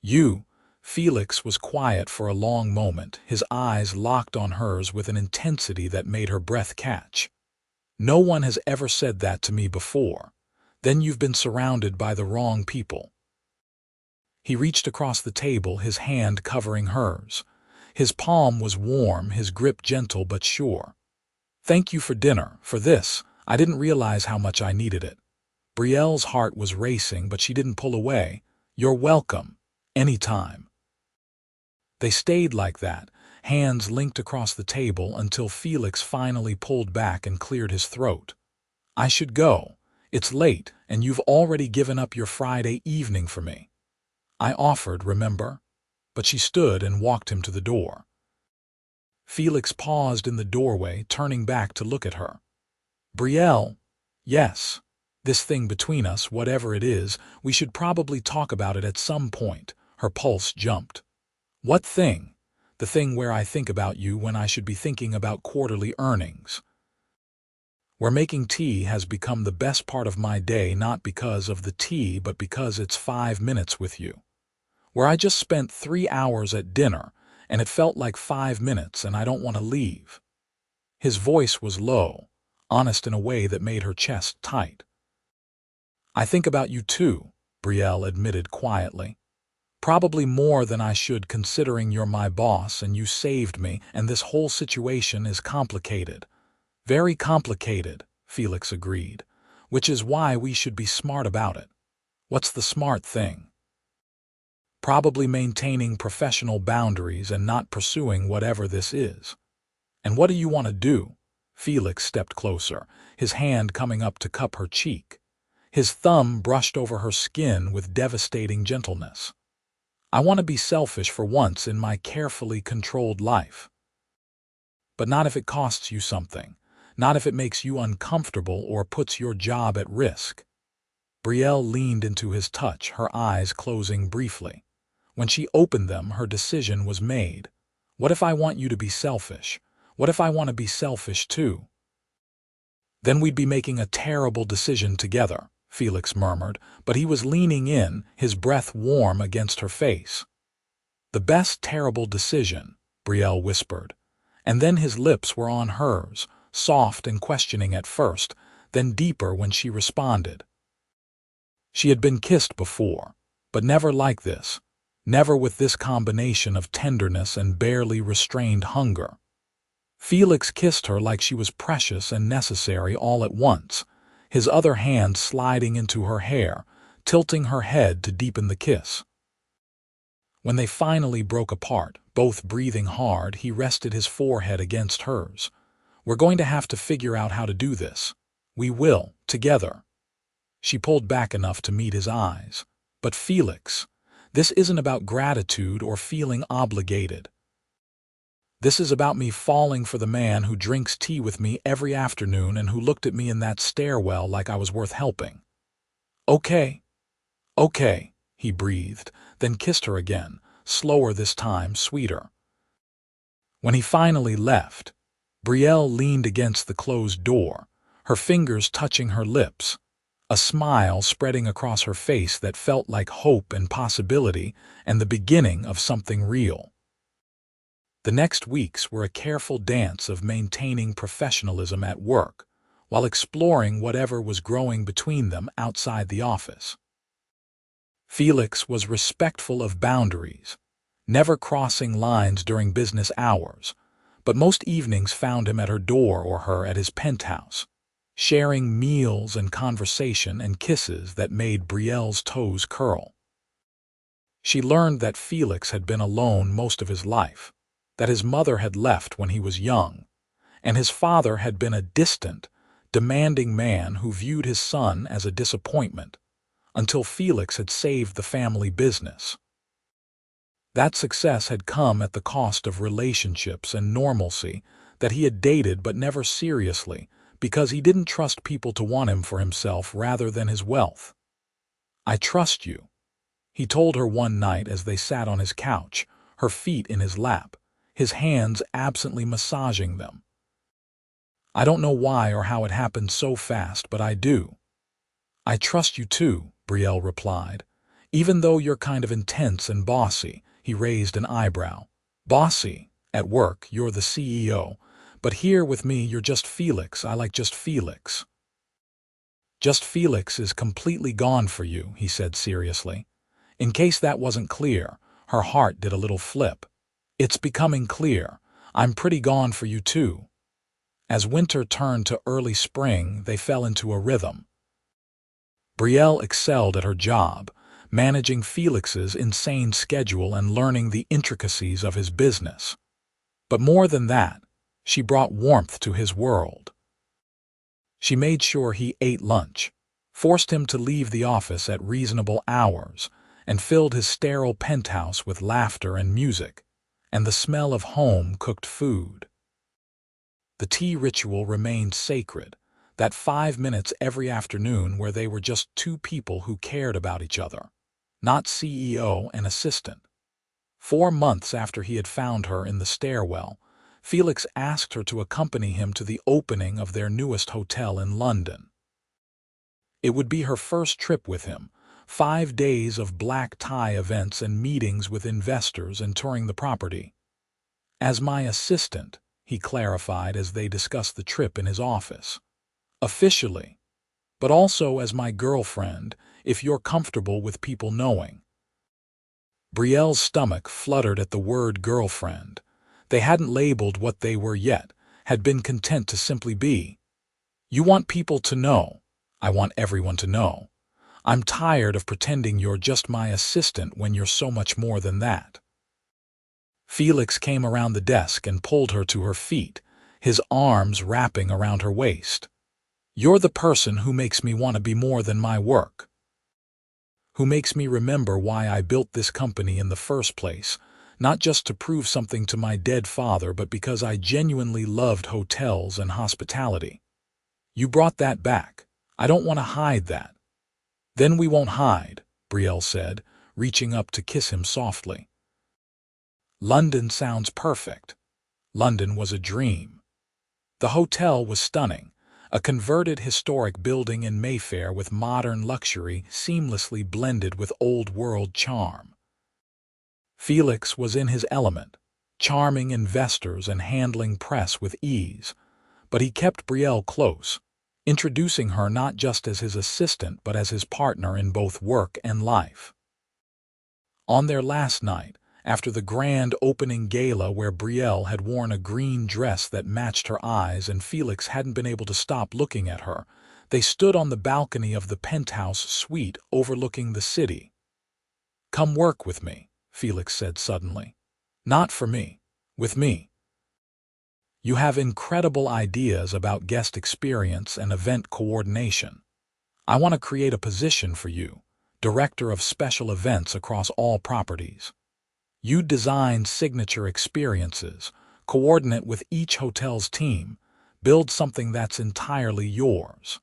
You." Felix was quiet for a long moment, his eyes locked on hers with an intensity that made her breath catch. "No one has ever said that to me before. Then you've been surrounded by the wrong people." He reached across the table, his hand covering hers. His palm was warm, his grip gentle but sure. "Thank you for dinner, for this. I didn't realize how much I needed it." Brielle's heart was racing, but she didn't pull away. "You're welcome. Anytime." They stayed like that, hands linked across the table until Felix finally pulled back and cleared his throat. "I should go. It's late, and you've already given up your Friday evening for me." "I offered, remember?" But she stood and walked him to the door. Felix paused in the doorway, turning back to look at her. "Brielle, yes. This thing between us, whatever it is, we should probably talk about it at some point." Her pulse jumped. "What thing?" "The thing where I think about you when I should be thinking about quarterly earnings. Where making tea has become the best part of my day, not because of the tea but because it's 5 minutes with you. Where I just spent 3 hours at dinner and it felt like 5 minutes and I don't want to leave." His voice was low, honest in a way that made her chest tight. "I think about you too," Brielle admitted quietly. "Probably more than I should considering you're my boss and you saved me and this whole situation is complicated." "Very complicated," Felix agreed, "which is why we should be smart about it." "What's the smart thing?" "Probably maintaining professional boundaries and not pursuing whatever this is." "And what do you want to do?" Felix stepped closer, his hand coming up to cup her cheek. His thumb brushed over her skin with devastating gentleness. "I want to be selfish for once in my carefully controlled life. But not if it costs you something, not if it makes you uncomfortable or puts your job at risk." Brielle leaned into his touch, her eyes closing briefly. When she opened them, her decision was made. "What if I want you to be selfish? What if I want to be selfish too?" "Then we'd be making a terrible decision together," Felix murmured, but he was leaning in, his breath warm against her face. "The best terrible decision," Brielle whispered, and then his lips were on hers, soft and questioning at first, then deeper when she responded. She had been kissed before, but never like this, never with this combination of tenderness and barely restrained hunger. Felix kissed her like she was precious and necessary all at once, his other hand sliding into her hair, tilting her head to deepen the kiss. When they finally broke apart, both breathing hard, he rested his forehead against hers. "We're going to have to figure out how to do this. We will, together. She pulled back enough to meet his eyes. But Felix, this isn't about gratitude or feeling obligated. This is about me falling for the man who drinks tea with me every afternoon and who looked at me in that stairwell like I was worth helping. Okay, okay, he breathed, then kissed her again, slower this time, sweeter. When he finally left, Brielle leaned against the closed door, her fingers touching her lips, a smile spreading across her face that felt like hope and possibility and the beginning of something real. The next weeks were a careful dance of maintaining professionalism at work while exploring whatever was growing between them outside the office. Felix was respectful of boundaries, never crossing lines during business hours, but most evenings found him at her door or her at his penthouse, sharing meals and conversation and kisses that made Brielle's toes curl. She learned that Felix had been alone most of his life, that his mother had left when he was young, and his father had been a distant, demanding man who viewed his son as a disappointment, until Felix had saved the family business. That success had come at the cost of relationships and normalcy that he had dated but never seriously, because he didn't trust people to want him for himself rather than his wealth. "I trust you," he told her one night as they sat on his couch, her feet in his lap, his hands absently massaging them. "I don't know why or how it happened so fast, but I do." "I trust you too," Brielle replied. "Even though you're kind of intense and bossy." He raised an eyebrow. "Bossy? At work, you're the CEO. But here with me, you're just Felix. I like just Felix." "Just Felix is completely gone for you," he said seriously. In case that wasn't clear, her heart did a little flip. "It's becoming clear. I'm pretty gone for you too." As winter turned to early spring, they fell into a rhythm. Brielle excelled at her job, managing Felix's insane schedule and learning the intricacies of his business. But more than that, she brought warmth to his world. She made sure he ate lunch, forced him to leave the office at reasonable hours, and filled his sterile penthouse with laughter and music, and the smell of home-cooked food. The tea ritual remained sacred, that 5 minutes every afternoon where they were just two people who cared about each other, not CEO and assistant. 4 months after he had found her in the stairwell, Felix asked her to accompany him to the opening of their newest hotel in London. It would be her first trip with him, 5 days of black tie events and meetings with investors and touring the property. "As my assistant," he clarified as they discussed the trip in his office. "Officially, but also as my girlfriend, if you're comfortable with people knowing." Brielle's stomach fluttered at the word girlfriend. They hadn't labeled what they were yet, had been content to simply be. "You want people to know. I want everyone to know. I'm tired of pretending you're just my assistant when you're so much more than that." Felix came around the desk and pulled her to her feet, his arms wrapping around her waist. "You're the person who makes me want to be more than my work. Who makes me remember why I built this company in the first place, not just to prove something to my dead father, but because I genuinely loved hotels and hospitality. You brought that back. I don't want to hide that." "Then we won't hide," Brielle said, reaching up to kiss him softly. London sounds perfect. London was a dream. The hotel was stunning, a converted historic building in Mayfair with modern luxury seamlessly blended with old-world charm. Felix was in his element, charming investors and handling press with ease, but he kept Brielle close, introducing her not just as his assistant but as his partner in both work and life. On their last night, after the grand opening gala where Brielle had worn a green dress that matched her eyes and Felix hadn't been able to stop looking at her, they stood on the balcony of the penthouse suite overlooking the city. "Come work with me," Felix said suddenly. "Not for me. With me." You have incredible ideas about guest experience and event coordination. I want to create a position for you, Director of Special Events across all properties. You design signature experiences, coordinate with each hotel's team, build something that's entirely yours.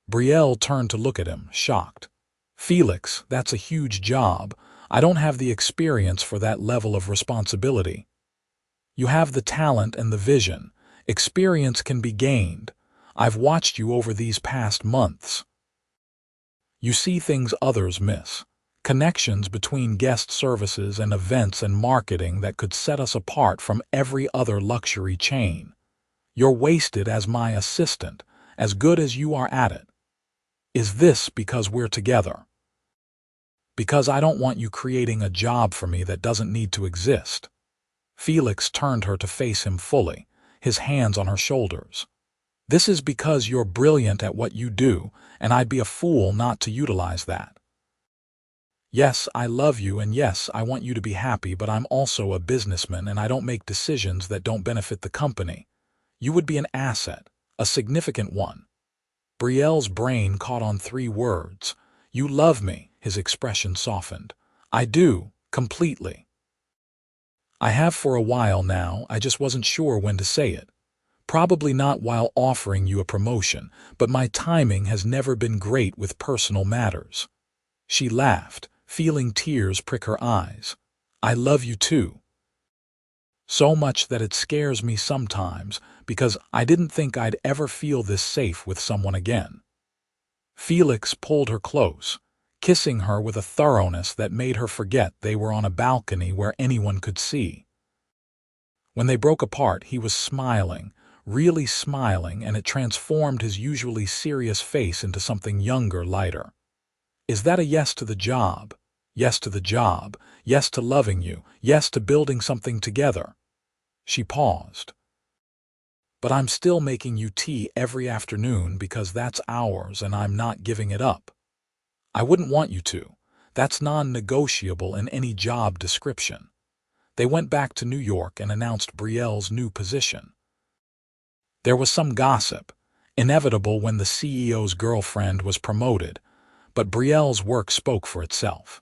Brielle turned to look at him, shocked. Felix, that's a huge job. I don't have the experience for that level of responsibility. You have the talent and the vision. Experience can be gained. I've watched you over these past months. You see things others miss. Connections between guest services and events and marketing that could set us apart from every other luxury chain. You're wasted as my assistant, as good as you are at it. Is this because we're together? Because I don't want you creating a job for me that doesn't need to exist. Felix turned her to face him fully, his hands on her shoulders. This is because you're brilliant at what you do, and I'd be a fool not to utilize that. Yes, I love you, and yes, I want you to be happy, but I'm also a businessman and I don't make decisions that don't benefit the company. You would be an asset, a significant one. Brielle's brain caught on 3 words. You love me, his expression softened. I do, completely. I have for a while now, I just wasn't sure when to say it. Probably not while offering you a promotion, but my timing has never been great with personal matters. She laughed, feeling tears prick her eyes. I love you too. So much that it scares me sometimes, because I didn't think I'd ever feel this safe with someone again. Felix pulled her close, kissing her with a thoroughness that made her forget they were on a balcony where anyone could see. When they broke apart, he was smiling, really smiling, and it transformed his usually serious face into something younger, lighter. Is that a yes to the job? Yes to the job. Yes to loving you. Yes to building something together. She paused. But I'm still making you tea every afternoon because that's ours and I'm not giving it up. I wouldn't want you to. That's non-negotiable in any job description. They went back to New York and announced Brielle's new position. There was some gossip, inevitable when the CEO's girlfriend was promoted, but Brielle's work spoke for itself.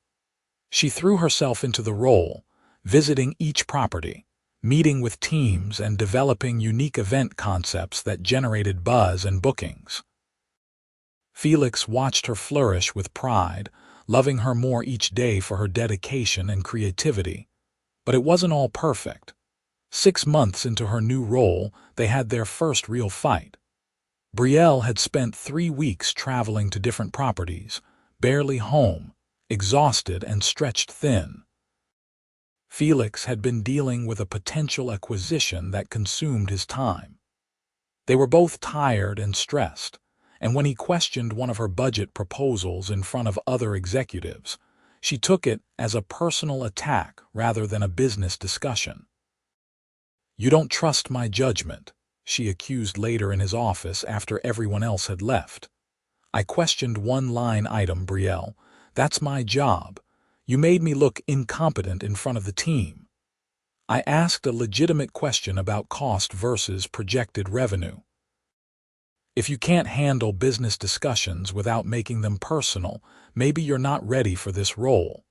She threw herself into the role, visiting each property, meeting with teams and developing unique event concepts that generated buzz and bookings. Felix watched her flourish with pride, loving her more each day for her dedication and creativity. But it wasn't all perfect. 6 months into her new role, they had their first real fight. Brielle had spent 3 weeks traveling to different properties, barely home, exhausted and stretched thin. Felix had been dealing with a potential acquisition that consumed his time. They were both tired and stressed, and when he questioned one of her budget proposals in front of other executives, she took it as a personal attack rather than a business discussion. You don't trust my judgment, she accused later in his office after everyone else had left. I questioned one line item, Brielle. That's my job. You made me look incompetent in front of the team. I asked a legitimate question about cost versus projected revenue. If you can't handle business discussions without making them personal, maybe you're not ready for this role.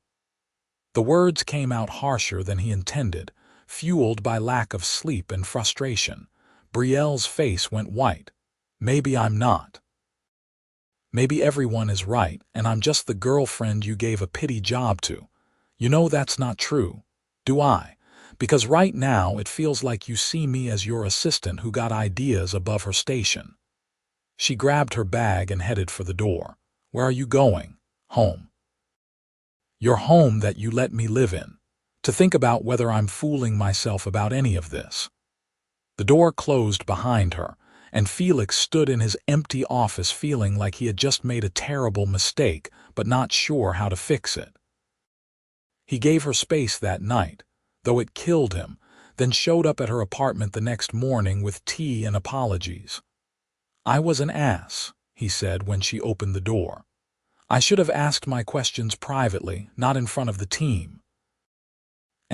The words came out harsher than he intended, fueled by lack of sleep and frustration. Brielle's face went white. Maybe I'm not. Maybe everyone is right, and I'm just the girlfriend you gave a pity job to. You know that's not true, do I? Because right now it feels like you see me as your assistant who got ideas above her station. She grabbed her bag and headed for the door. Where are you going? Home. Your home that you let me live in. To think about whether I'm fooling myself about any of this. The door closed behind her, and Felix stood in his empty office feeling like he had just made a terrible mistake, but not sure how to fix it. He gave her space that night, though it killed him, then showed up at her apartment the next morning with tea and apologies. I was an ass, he said when she opened the door. I should have asked my questions privately, not in front of the team.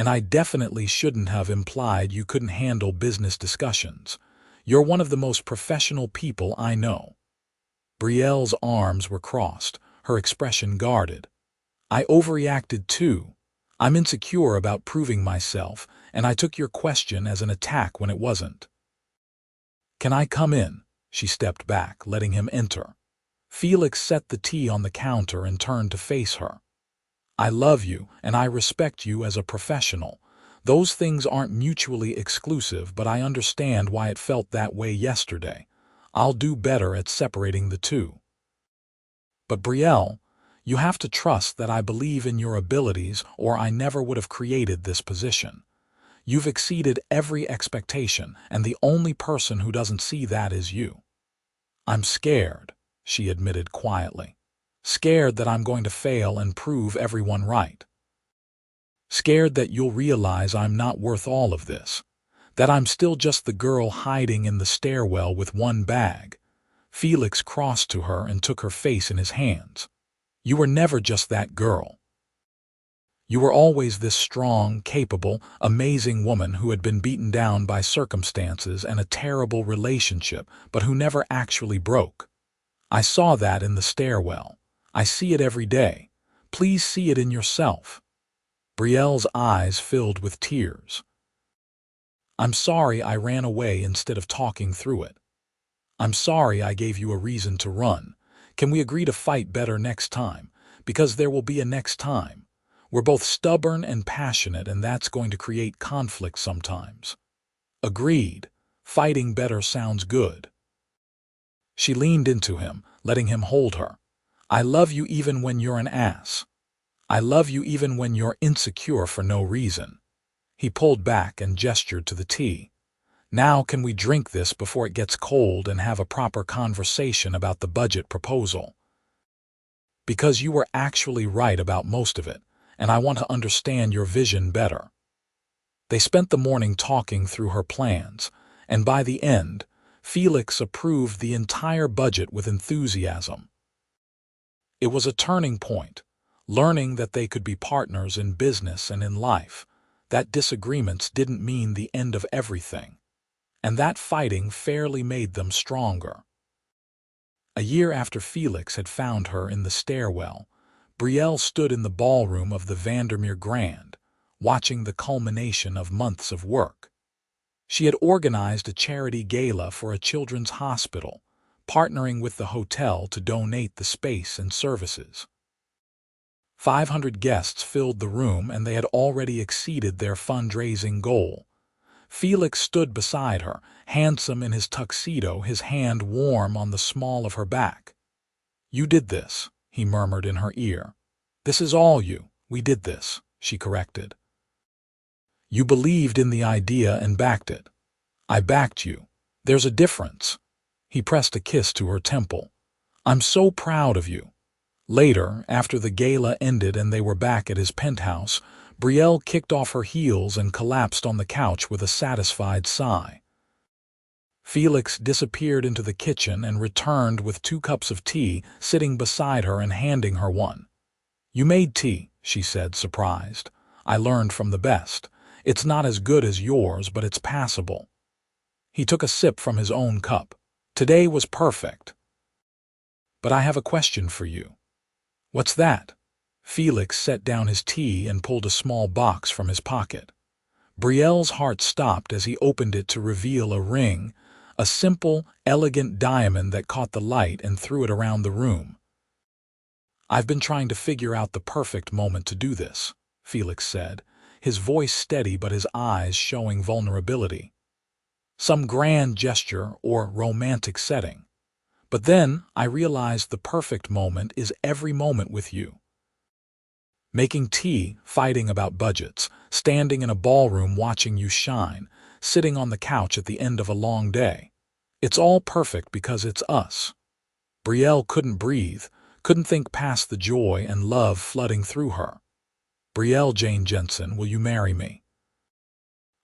and I definitely shouldn't have implied you couldn't handle business discussions. You're one of the most professional people I know." Brielle's arms were crossed, her expression guarded. "I overreacted too. I'm insecure about proving myself, and I took your question as an attack when it wasn't." "Can I come in?" She stepped back, letting him enter. Felix set the tea on the counter and turned to face her. "I love you, and I respect you as a professional. Those things aren't mutually exclusive, but I understand why it felt that way yesterday. I'll do better at separating the two. But Brielle, you have to trust that I believe in your abilities, or I never would have created this position. You've exceeded every expectation, and the only person who doesn't see that is you." "I'm scared," she admitted quietly. "Scared that I'm going to fail and prove everyone right. Scared that you'll realize I'm not worth all of this. That I'm still just the girl hiding in the stairwell with one bag." Felix crossed to her and took her face in his hands. "You were never just that girl. You were always this strong, capable, amazing woman who had been beaten down by circumstances and a terrible relationship, but who never actually broke. I saw that in the stairwell. I see it every day. Please see it in yourself." Brielle's eyes filled with tears. "I'm sorry I ran away instead of talking through it. I'm sorry I gave you a reason to run. Can we agree to fight better next time? Because there will be a next time. We're both stubborn and passionate, and that's going to create conflict sometimes." "Agreed. Fighting better sounds good." She leaned into him, letting him hold her. "I love you even when you're an ass. I love you even when you're insecure for no reason." He pulled back and gestured to the tea. "Now can we drink this before it gets cold and have a proper conversation about the budget proposal? Because you were actually right about most of it, and I want to understand your vision better." They spent the morning talking through her plans, and by the end, Felix approved the entire budget with enthusiasm. It was a turning point, learning that they could be partners in business and in life, that disagreements didn't mean the end of everything, and that fighting fairly made them stronger. A year after Felix had found her in the stairwell, Brielle stood in the ballroom of the Vandermere Grand, watching the culmination of months of work. She had organized a charity gala for a children's hospital, partnering with the hotel to donate the space and services. 500 guests filled the room, and they had already exceeded their fundraising goal. Felix stood beside her, handsome in his tuxedo, his hand warm on the small of her back. "You did this," he murmured in her ear. "This is all you. We did this," she corrected. "You believed in the idea and backed it. I backed you. There's a difference." He pressed a kiss to her temple. "I'm so proud of you." Later, after the gala ended and they were back at his penthouse, Brielle kicked off her heels and collapsed on the couch with a satisfied sigh. Felix disappeared into the kitchen and returned with 2 cups of tea, sitting beside her and handing her one. "You made tea," she said, surprised. "I learned from the best. It's not as good as yours, but it's passable." He took a sip from his own cup. "Today was perfect. But I have a question for you." "What's that?" Felix set down his tea and pulled a small box from his pocket. Brielle's heart stopped as he opened it to reveal a ring, a simple, elegant diamond that caught the light and threw it around the room. "I've been trying to figure out the perfect moment to do this," Felix said, his voice steady but his eyes showing vulnerability. "Some grand gesture or romantic setting. But then I realized the perfect moment is every moment with you. Making tea, fighting about budgets, standing in a ballroom watching you shine, sitting on the couch at the end of a long day. It's all perfect because it's us." Brielle couldn't breathe, couldn't think past the joy and love flooding through her. "Brielle Jane Jensen, will you marry me?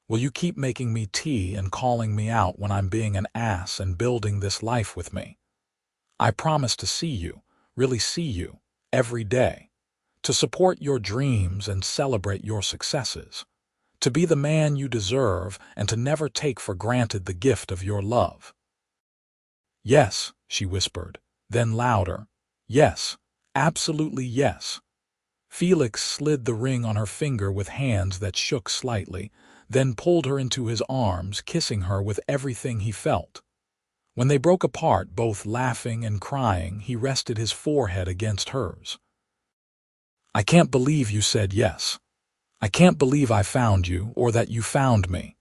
Will you keep making me tea and calling me out when I'm being an ass and building this life with me? I promise to see you, really see you, every day, to support your dreams and celebrate your successes. to be the man you deserve, and to never take for granted the gift of your love. Yes, she whispered, then louder. Yes, absolutely yes. Felix slid the ring on her finger with hands that shook slightly, then pulled her into his arms, kissing her with everything he felt. When they broke apart, both laughing and crying, he rested his forehead against hers. I can't believe you said yes. I can't believe I found you, or that you found me.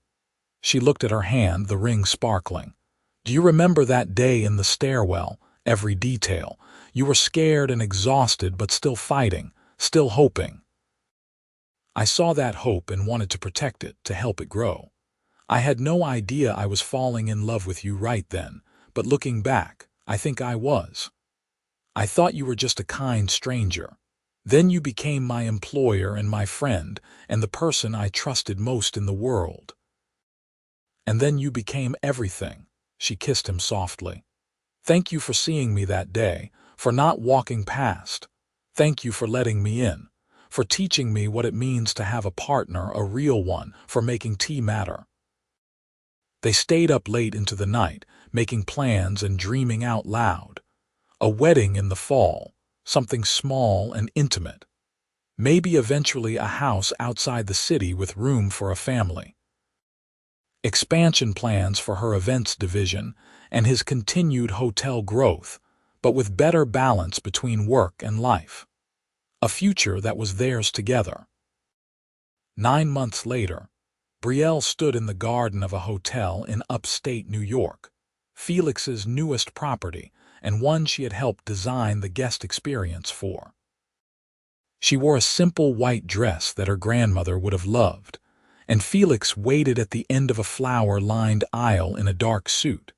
She looked at her hand, the ring sparkling. Do you remember that day in the stairwell? Every detail. You were scared and exhausted, but still fighting, still hoping. I saw that hope and wanted to protect it, to help it grow. I had no idea I was falling in love with you right then, but looking back, I think I was. I thought you were just a kind stranger. Then you became my employer and my friend, and the person I trusted most in the world. And then you became everything. She kissed him softly. Thank you for seeing me that day, for not walking past. Thank you for letting me in, for teaching me what it means to have a partner, a real one, for making tea matter. They stayed up late into the night, making plans and dreaming out loud. A wedding in the fall, something small and intimate. Maybe eventually a house outside the city with room for a family. Expansion plans for her events division and his continued hotel growth, but with better balance between work and life. A future that was theirs together. 9 months later, Brielle stood in the garden of a hotel in upstate New York, Felix's newest property and one she had helped design the guest experience for. She wore a simple white dress that her grandmother would have loved, and Felix waited at the end of a flower-lined aisle in a dark suit.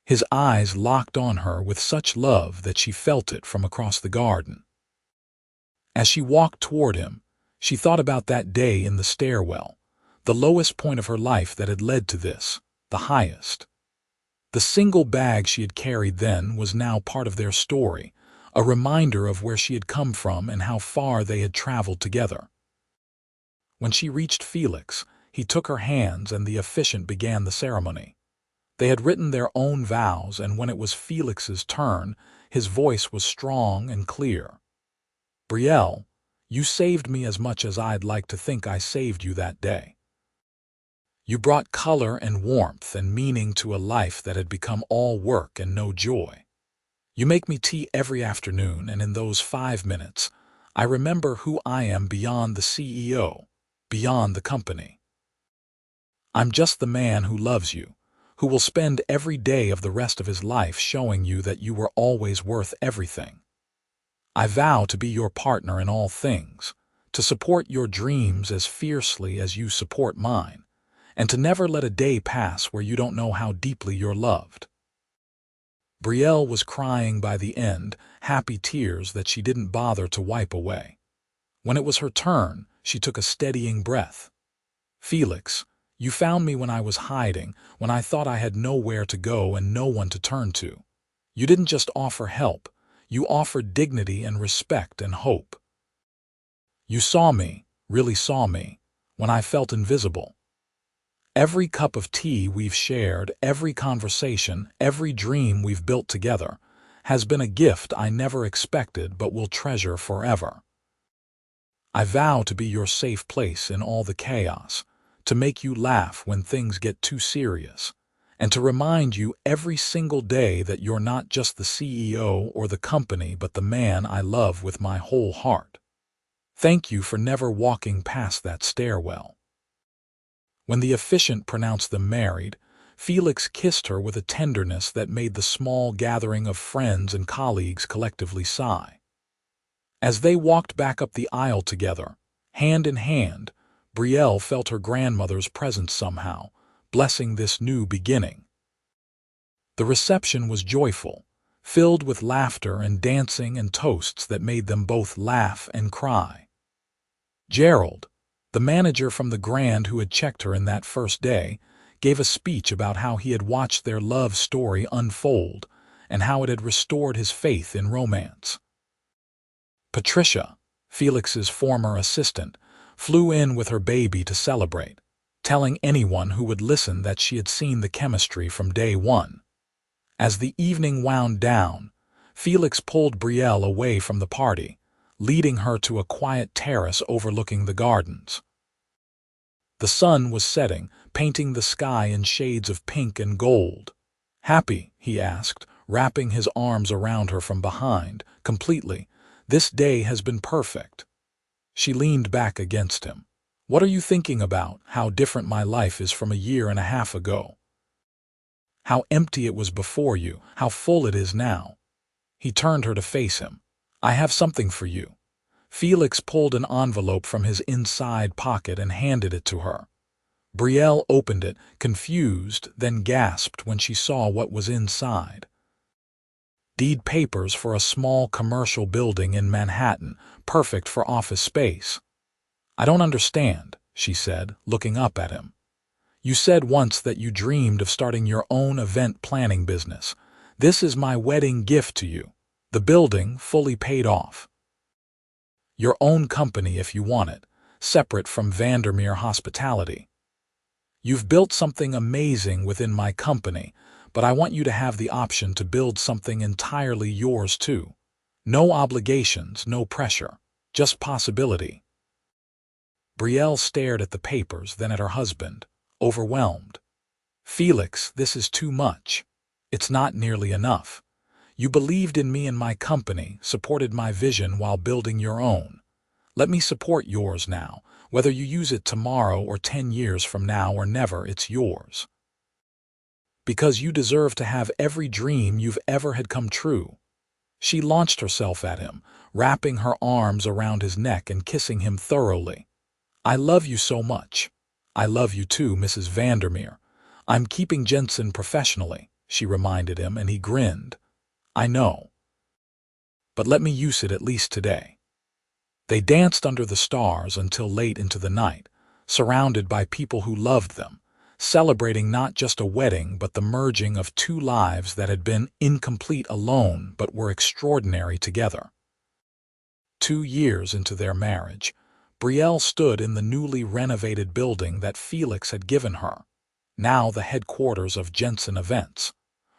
His eyes locked on her with such love that she felt it from across the garden. As she walked toward him, she thought about that day in the stairwell, the lowest point of her life that had led to this, the highest. The single bag she had carried then was now part of their story, a reminder of where she had come from and how far they had traveled together. When she reached Felix, he took her hands and the officiant began the ceremony. They had written their own vows, and when it was Felix's turn, his voice was strong and clear. Brielle, you saved me as much as I'd like to think I saved you that day. You brought color and warmth and meaning to a life that had become all work and no joy. You make me tea every afternoon, and in those 5 minutes, I remember who I am beyond the CEO, beyond the company. I'm just the man who loves you, who will spend every day of the rest of his life showing you that you were always worth everything. I vow to be your partner in all things, to support your dreams as fiercely as you support mine, and to never let a day pass where you don't know how deeply you're loved. Brielle was crying by the end, happy tears that she didn't bother to wipe away. When it was her turn, she took a steadying breath. Felix, you found me when I was hiding, when I thought I had nowhere to go and no one to turn to. You didn't just offer help, you offered dignity and respect and hope. You saw me, really saw me, when I felt invisible. Every cup of tea we've shared, every conversation, every dream we've built together, has been a gift I never expected but will treasure forever. I vow to be your safe place in all the chaos, to make you laugh when things get too serious, and to remind you every single day that you're not just the CEO or the company but the man I love with my whole heart. Thank you for never walking past that stairwell. When the officiant pronounced them married, Felix kissed her with a tenderness that made the small gathering of friends and colleagues collectively sigh. As they walked back up the aisle together, hand in hand, Brielle felt her grandmother's presence somehow, blessing this new beginning. The reception was joyful, filled with laughter and dancing and toasts that made them both laugh and cry. Gerald, the manager from the Grand who had checked her in that first day, gave a speech about how he had watched their love story unfold and how it had restored his faith in romance. Patricia, Felix's former assistant, flew in with her baby to celebrate, telling anyone who would listen that she had seen the chemistry from day one. As the evening wound down, Felix pulled Brielle away from the party, leading her to a quiet terrace overlooking the gardens. The sun was setting, painting the sky in shades of pink and gold. "Happy?" he asked, wrapping his arms around her from behind. "Completely. This day has been perfect." She leaned back against him. "What are you thinking about? How different my life is from a year and a half ago. How empty it was before you, how full it is now." He turned her to face him. "I have something for you." Felix pulled an envelope from his inside pocket and handed it to her. Brielle opened it, confused, then gasped when she saw what was inside. Deed papers for a small commercial building in Manhattan, perfect for office space. "I don't understand," she said, looking up at him. "You said once that you dreamed of starting your own event planning business. This is my wedding gift to you. The building, fully paid off. Your own company if you want it, separate from Vandermere Hospitality. You've built something amazing within my company, but I want you to have the option to build something entirely yours too. No obligations, no pressure, just possibility." Brielle stared at the papers, then at her husband, overwhelmed. "Felix, this is too much. It's not nearly enough. You believed in me and my company, supported my vision while building your own. Let me support yours now. Whether you use it tomorrow or 10 years from now or never, it's yours. Because you deserve to have every dream you've ever had come true." She launched herself at him, wrapping her arms around his neck and kissing him thoroughly. "I love you so much. I love you too, Mrs. Vandermere. I'm keeping Jensen professionally," she reminded him, and he grinned. "I know. But let me use it at least today." They danced under the stars until late into the night, surrounded by people who loved them, celebrating not just a wedding but the merging of two lives that had been incomplete alone but were extraordinary together. 2 years into their marriage, Brielle stood in the newly renovated building that Felix had given her, now the headquarters of Jensen Events,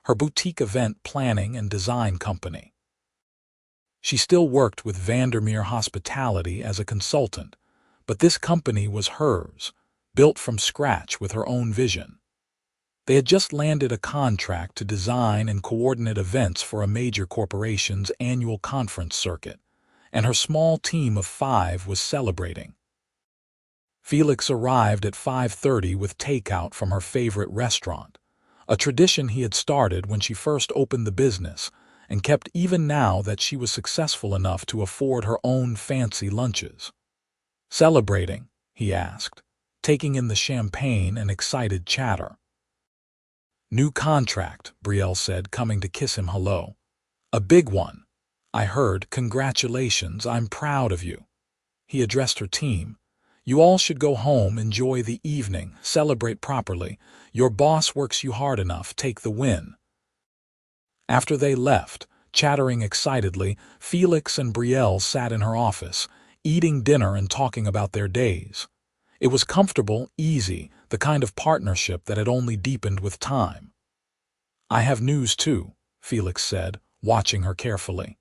her boutique event planning and design company. She still worked with Vandermere Hospitality as a consultant, but this company was hers, built from scratch with her own vision. They had just landed a contract to design and coordinate events for a major corporation's annual conference circuit, and her small team of 5 was celebrating. Felix arrived at 5:30 with takeout from her favorite restaurant, a tradition he had started when she first opened the business and kept even now that she was successful enough to afford her own fancy lunches. "Celebrating?" he asked, taking in the champagne and excited chatter. "New contract," Brielle said, coming to kiss him hello. "A big one. I heard. Congratulations, I'm proud of you." He addressed her team. "You all should go home, enjoy the evening, celebrate properly. Your boss works you hard enough, take the win." After they left, chattering excitedly, Felix and Brielle sat in her office, eating dinner and talking about their days. It was comfortable, easy, the kind of partnership that had only deepened with time. "I have news too," Felix said, watching her carefully.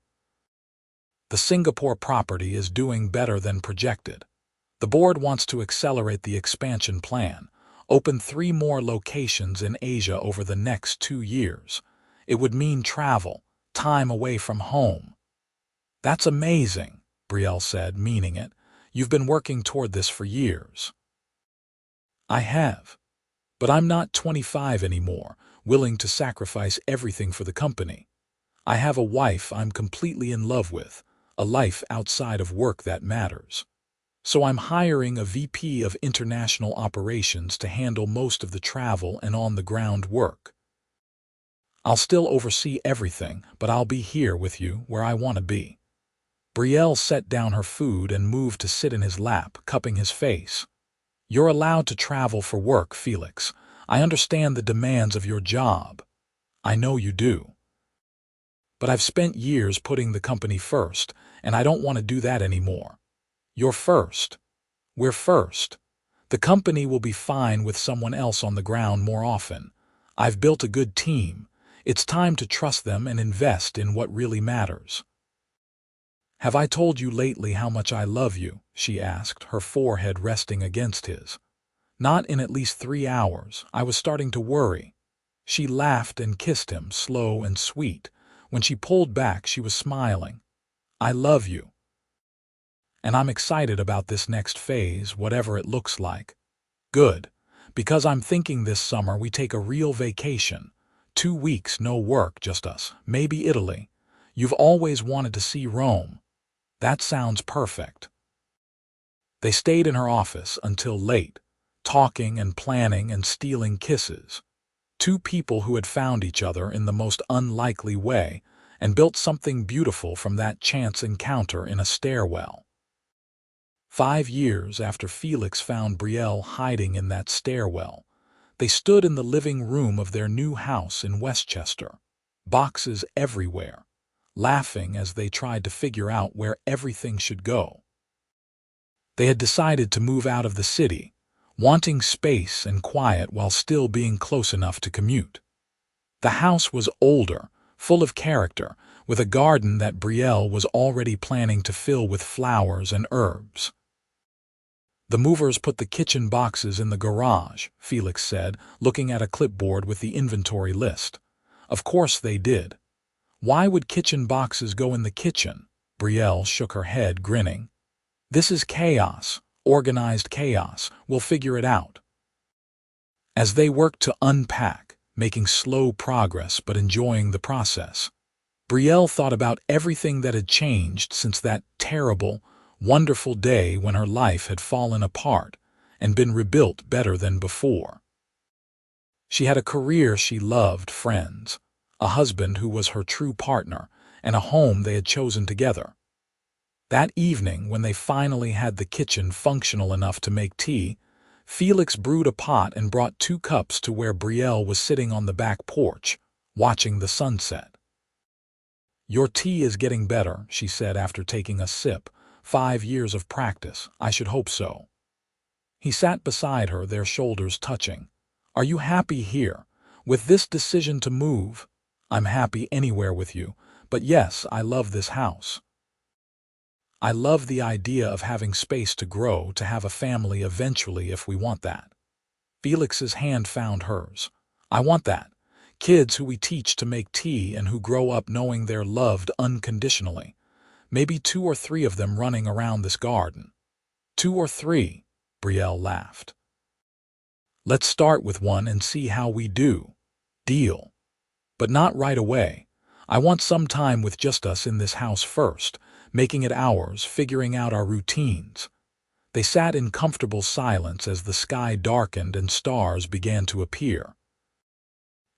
"The Singapore property is doing better than projected. The board wants to accelerate the expansion plan, open 3 more locations in Asia over the next 2 years. It would mean travel, time away from home." "That's amazing," Brielle said, meaning it. "You've been working toward this for years." "I have. But I'm not 25 anymore, willing to sacrifice everything for the company. I have a wife I'm completely in love with, a life outside of work that matters. So I'm hiring a VP of international operations to handle most of the travel and on-the-ground work. I'll still oversee everything, but I'll be here with you where I want to be." Brielle set down her food and moved to sit in his lap, cupping his face. "You're allowed to travel for work, Felix. I understand the demands of your job. I know you do. But I've spent years putting the company first, and I don't want to do that anymore. You're first. We're first. The company will be fine with someone else on the ground more often. I've built a good team. It's time to trust them and invest in what really matters. Have I told you lately how much I love you? She asked, her forehead resting against his. Not in at least 3 hours. I was starting to worry. She laughed and kissed him, slow and sweet. When she pulled back, she was smiling. I love you. And I'm excited about this next phase, whatever it looks like. Good. Because I'm thinking this summer we take a real vacation. 2 weeks, no work, just us. Maybe Italy. You've always wanted to see Rome. That sounds perfect. They stayed in her office until late, talking and planning and stealing kisses. 2 people who had found each other in the most unlikely way and built something beautiful from that chance encounter in a stairwell. 5 years after Felix found Brielle hiding in that stairwell, they stood in the living room of their new house in Westchester, boxes everywhere, laughing as they tried to figure out where everything should go. They had decided to move out of the city, wanting space and quiet while still being close enough to commute. The house was older, full of character, with a garden that Brielle was already planning to fill with flowers and herbs. The movers put the kitchen boxes in the garage, Felix said, looking at a clipboard with the inventory list. Of course they did. Why would kitchen boxes go in the kitchen? Brielle shook her head, grinning. This is chaos, organized chaos. We'll figure it out. As they worked to unpack, making slow progress but enjoying the process, Brielle thought about everything that had changed since that terrible, wonderful day when her life had fallen apart and been rebuilt better than before. She had a career she loved, friends, a husband who was her true partner, and a home they had chosen together. That evening, when they finally had the kitchen functional enough to make tea, Felix brewed a pot and brought 2 cups to where Brielle was sitting on the back porch, watching the sunset. Your tea is getting better, she said after taking a sip. 5 years of practice, I should hope so. He sat beside her, their shoulders touching. Are you happy here? With this decision to move? I'm happy anywhere with you, but yes, I love this house. I love the idea of having space to grow, to have a family eventually if we want that. Felix's hand found hers. I want that. Kids who we teach to make tea and who grow up knowing they're loved unconditionally. Maybe 2 or 3 of them running around this garden. 2 or 3, Brielle laughed. Let's start with 1 and see how we do. Deal. But not right away. I want some time with just us in this house first, making it ours, figuring out our routines. They sat in comfortable silence as the sky darkened and stars began to appear.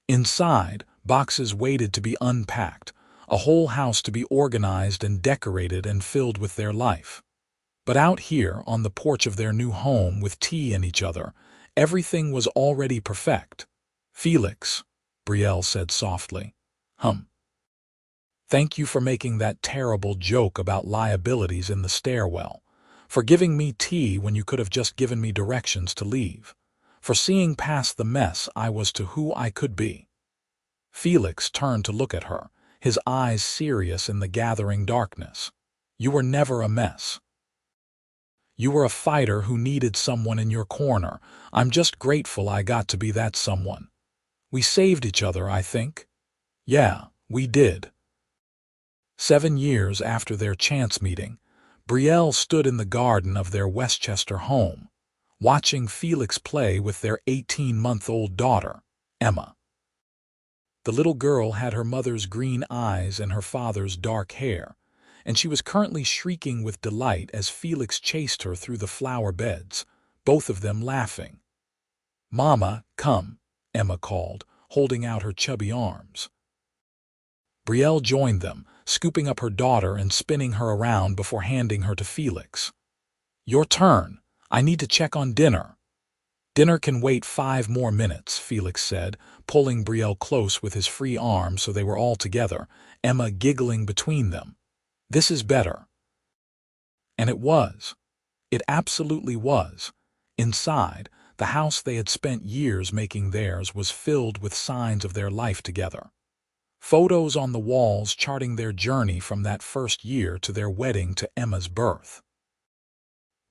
Inside, boxes waited to be unpacked, a whole house to be organized and decorated and filled with their life. But out here, on the porch of their new home with tea and each other, everything was already perfect. Felix, Brielle said softly. Thank you for making that terrible joke about liabilities in the stairwell, for giving me tea when you could have just given me directions to leave, for seeing past the mess I was to who I could be. Felix turned to look at her, his eyes serious in the gathering darkness. You were never a mess. You were a fighter who needed someone in your corner. I'm just grateful I got to be that someone. We saved each other, I think. Yeah, we did. 7 years after their chance meeting, Brielle stood in the garden of their Westchester home, watching Felix play with their 18-month-old daughter, Emma. The little girl had her mother's green eyes and her father's dark hair, and she was currently shrieking with delight as Felix chased her through the flower beds, both of them laughing. Mama, come, Emma called, holding out her chubby arms. Brielle joined them, scooping up her daughter and spinning her around before handing her to Felix. Your turn. I need to check on dinner. Dinner can wait 5 more minutes, Felix said, pulling Brielle close with his free arm so they were all together, Emma giggling between them. This is better. And it was. It absolutely was. Inside, the house they had spent years making theirs was filled with signs of their life together. Photos on the walls charting their journey from that first year to their wedding to Emma's birth.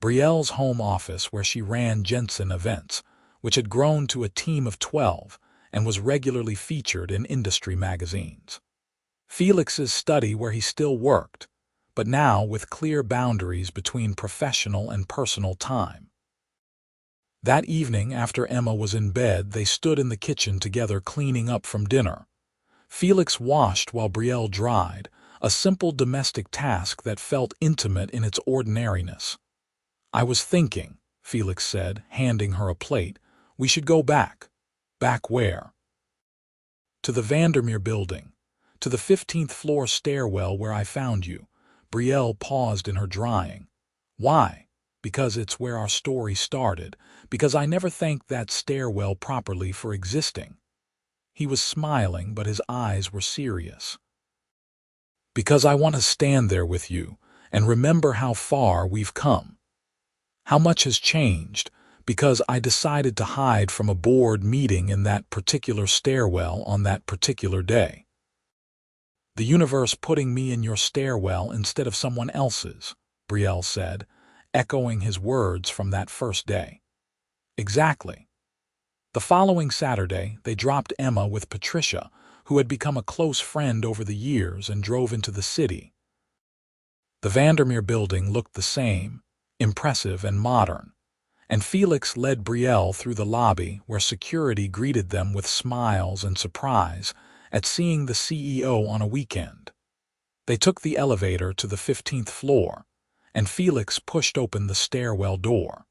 Brielle's home office, where she ran Jensen Events, which had grown to a team of 12 and was regularly featured in industry magazines. Felix's study, where he still worked, but now with clear boundaries between professional and personal time. That evening, after Emma was in bed, they stood in the kitchen together cleaning up from dinner. Felix washed while Brielle dried, a simple domestic task that felt intimate in its ordinariness. "I was thinking," Felix said, handing her a plate, "we should go back." "Back where?" "To the Vandermere Building. To the 15th floor stairwell where I found you." Brielle paused in her drying. "Why?" "Because it's where our story started. Because I never thanked that stairwell properly for existing." He was smiling, but his eyes were serious. "Because I want to stand there with you and remember how far we've come. How much has changed. Because I decided to hide from a board meeting in that particular stairwell on that particular day. The universe putting me in your stairwell instead of someone else's," Brielle said, echoing his words from that first day. "Exactly." The following Saturday, they dropped Emma with Patricia, who had become a close friend over the years, and drove into the city. The Vandermere Building looked the same, impressive and modern, and Felix led Brielle through the lobby, where security greeted them with smiles and surprise at seeing the CEO on a weekend. They took the elevator to the 15th floor, and Felix pushed open the stairwell door.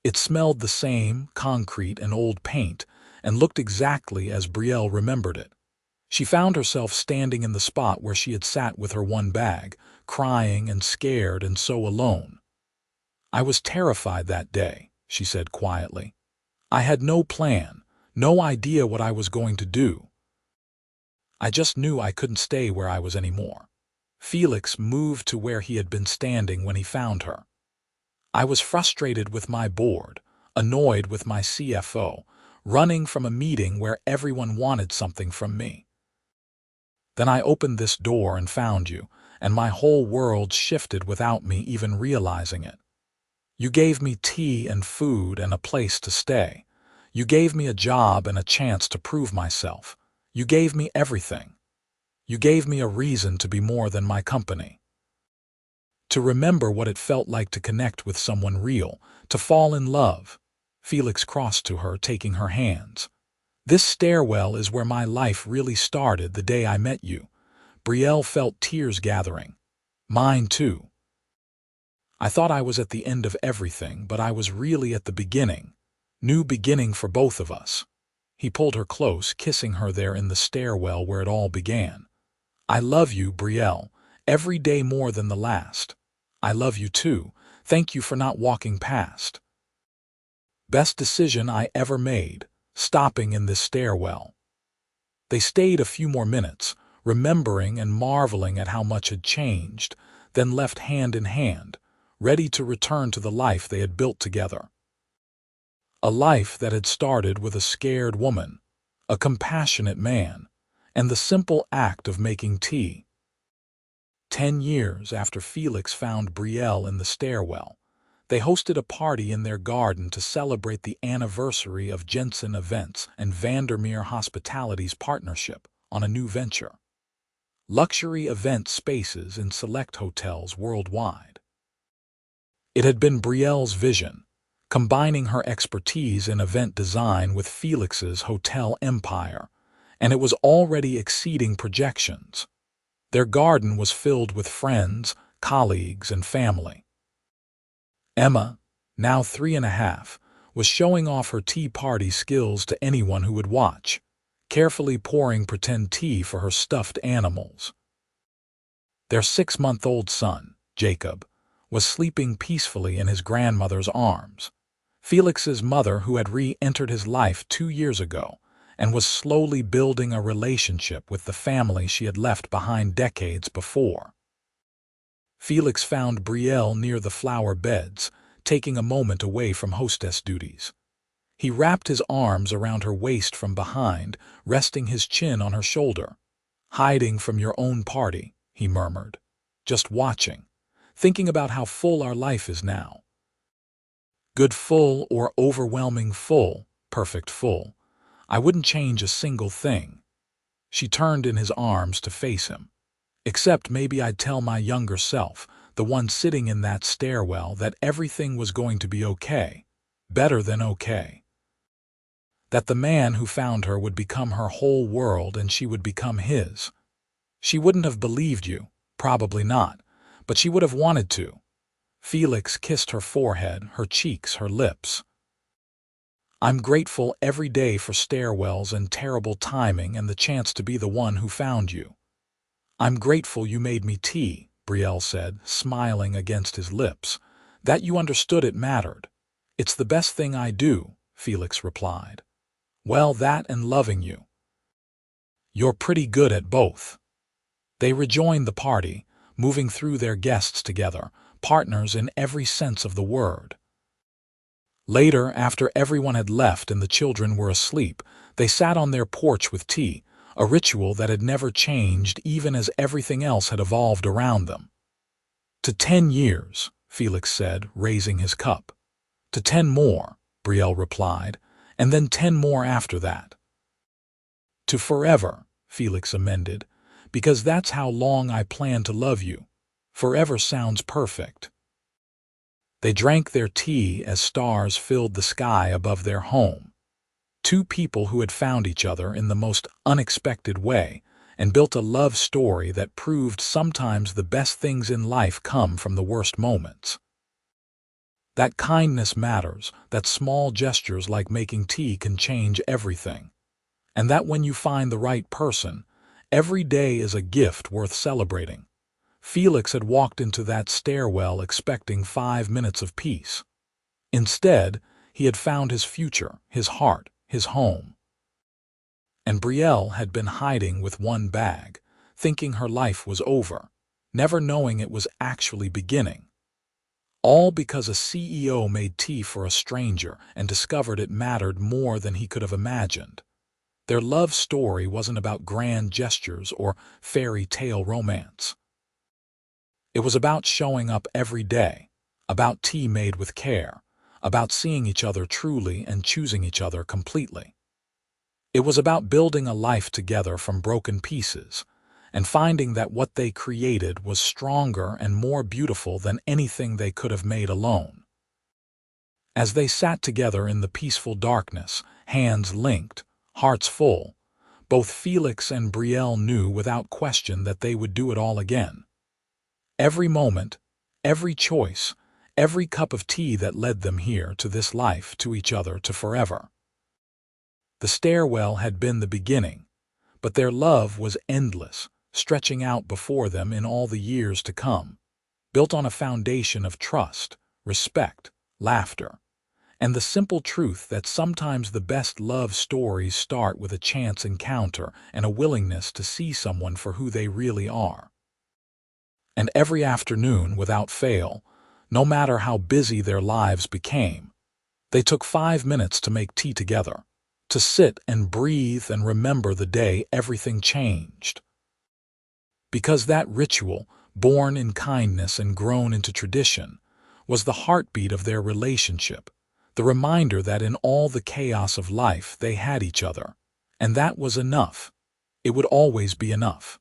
It smelled the same, concrete and old paint, and looked exactly as Brielle remembered it. She found herself standing in the spot where she had sat with her one bag, crying and scared and so alone. "I was terrified that day," she said quietly. "I had no plan, no idea what I was going to do. I just knew I couldn't stay where I was anymore." Felix moved to where he had been standing when he found her. "I was frustrated with my board, annoyed with my CFO, running from a meeting where everyone wanted something from me. Then I opened this door and found you, and my whole world shifted without me even realizing it. You gave me tea and food and a place to stay. You gave me a job and a chance to prove myself. You gave me everything. You gave me a reason to be more than my company. To remember what it felt like to connect with someone real, to fall in love." Felix crossed to her, taking her hands. "This stairwell is where my life really started the day I met you." Brielle felt tears gathering. "Mine too. I thought I was at the end of everything, but I was really at the beginning. New beginning for both of us." He pulled her close, kissing her there in the stairwell where it all began. "I love you, Brielle, every day more than the last. I love you too. Thank you for not walking past. Best decision I ever made, stopping in this stairwell." They stayed a few more minutes, remembering and marveling at how much had changed, then left hand in hand, ready to return to the life they had built together. A life that had started with a scared woman, a compassionate man, and the simple act of making tea. 10 years after Felix found Brielle in the stairwell, they hosted a party in their garden to celebrate the anniversary of Jensen Events and Vandermere Hospitality's partnership on a new venture: luxury event spaces in select hotels worldwide. It had been Brielle's vision, combining her expertise in event design with Felix's hotel empire, and it was already exceeding projections. Their garden was filled with friends, colleagues, and family. Emma, now 3.5, was showing off her tea party skills to anyone who would watch, carefully pouring pretend tea for her stuffed animals. Their 6-month-old son, Jacob, was sleeping peacefully in his grandmother's arms. Felix's mother, who had re-entered his life 2 years ago, and was slowly building a relationship with the family she had left behind decades before. Felix found Brielle near the flower beds, taking a moment away from hostess duties. He wrapped his arms around her waist from behind, resting his chin on her shoulder. "Hiding from your own party," he murmured. "Just watching, thinking about how full our life is now. Good full or overwhelming full, perfect full. I wouldn't change a single thing." She turned in his arms to face him. "Except maybe I'd tell my younger self, the one sitting in that stairwell, that everything was going to be okay. Better than okay. That the man who found her would become her whole world and she would become his. She wouldn't have believed you, probably not, but she would have wanted to." Felix kissed her forehead, her cheeks, her lips. "I'm grateful every day for stairwells and terrible timing and the chance to be the one who found you." "I'm grateful you made me tea," Brielle said, smiling against his lips. "That you understood it mattered." "It's the best thing I do," Felix replied. "Well, that and loving you. You're pretty good at both." They rejoined the party, moving through their guests together, partners in every sense of the word. Later, after everyone had left and the children were asleep, they sat on their porch with tea, a ritual that had never changed even as everything else had evolved around them. "To 10 years, Felix said, raising his cup. "To 10 more, Brielle replied, "and then 10 more after that." "To forever," Felix amended, "because that's how long I plan to love you. Forever sounds perfect." They drank their tea as stars filled the sky above their home. Two people who had found each other in the most unexpected way and built a love story that proved sometimes the best things in life come from the worst moments. That kindness matters, that small gestures like making tea can change everything, and that when you find the right person, every day is a gift worth celebrating. Felix had walked into that stairwell expecting 5 minutes of peace. Instead, he had found his future, his heart, his home. And Brielle had been hiding with one bag, thinking her life was over, never knowing it was actually beginning. All because a CEO made tea for a stranger and discovered it mattered more than he could have imagined. Their love story wasn't about grand gestures or fairy tale romance. It was about showing up every day, about tea made with care, about seeing each other truly and choosing each other completely. It was about building a life together from broken pieces and finding that what they created was stronger and more beautiful than anything they could have made alone. As they sat together in the peaceful darkness, hands linked, hearts full, both Felix and Brielle knew without question that they would do it all again. Every moment, every choice, every cup of tea that led them here, to this life, to each other, to forever. The stairwell had been the beginning, but their love was endless, stretching out before them in all the years to come, built on a foundation of trust, respect, laughter, and the simple truth that sometimes the best love stories start with a chance encounter and a willingness to see someone for who they really are. And every afternoon, without fail, no matter how busy their lives became, they took 5 minutes to make tea together, to sit and breathe and remember the day everything changed. Because that ritual, born in kindness and grown into tradition, was the heartbeat of their relationship, the reminder that in all the chaos of life they had each other, and that was enough. It would always be enough.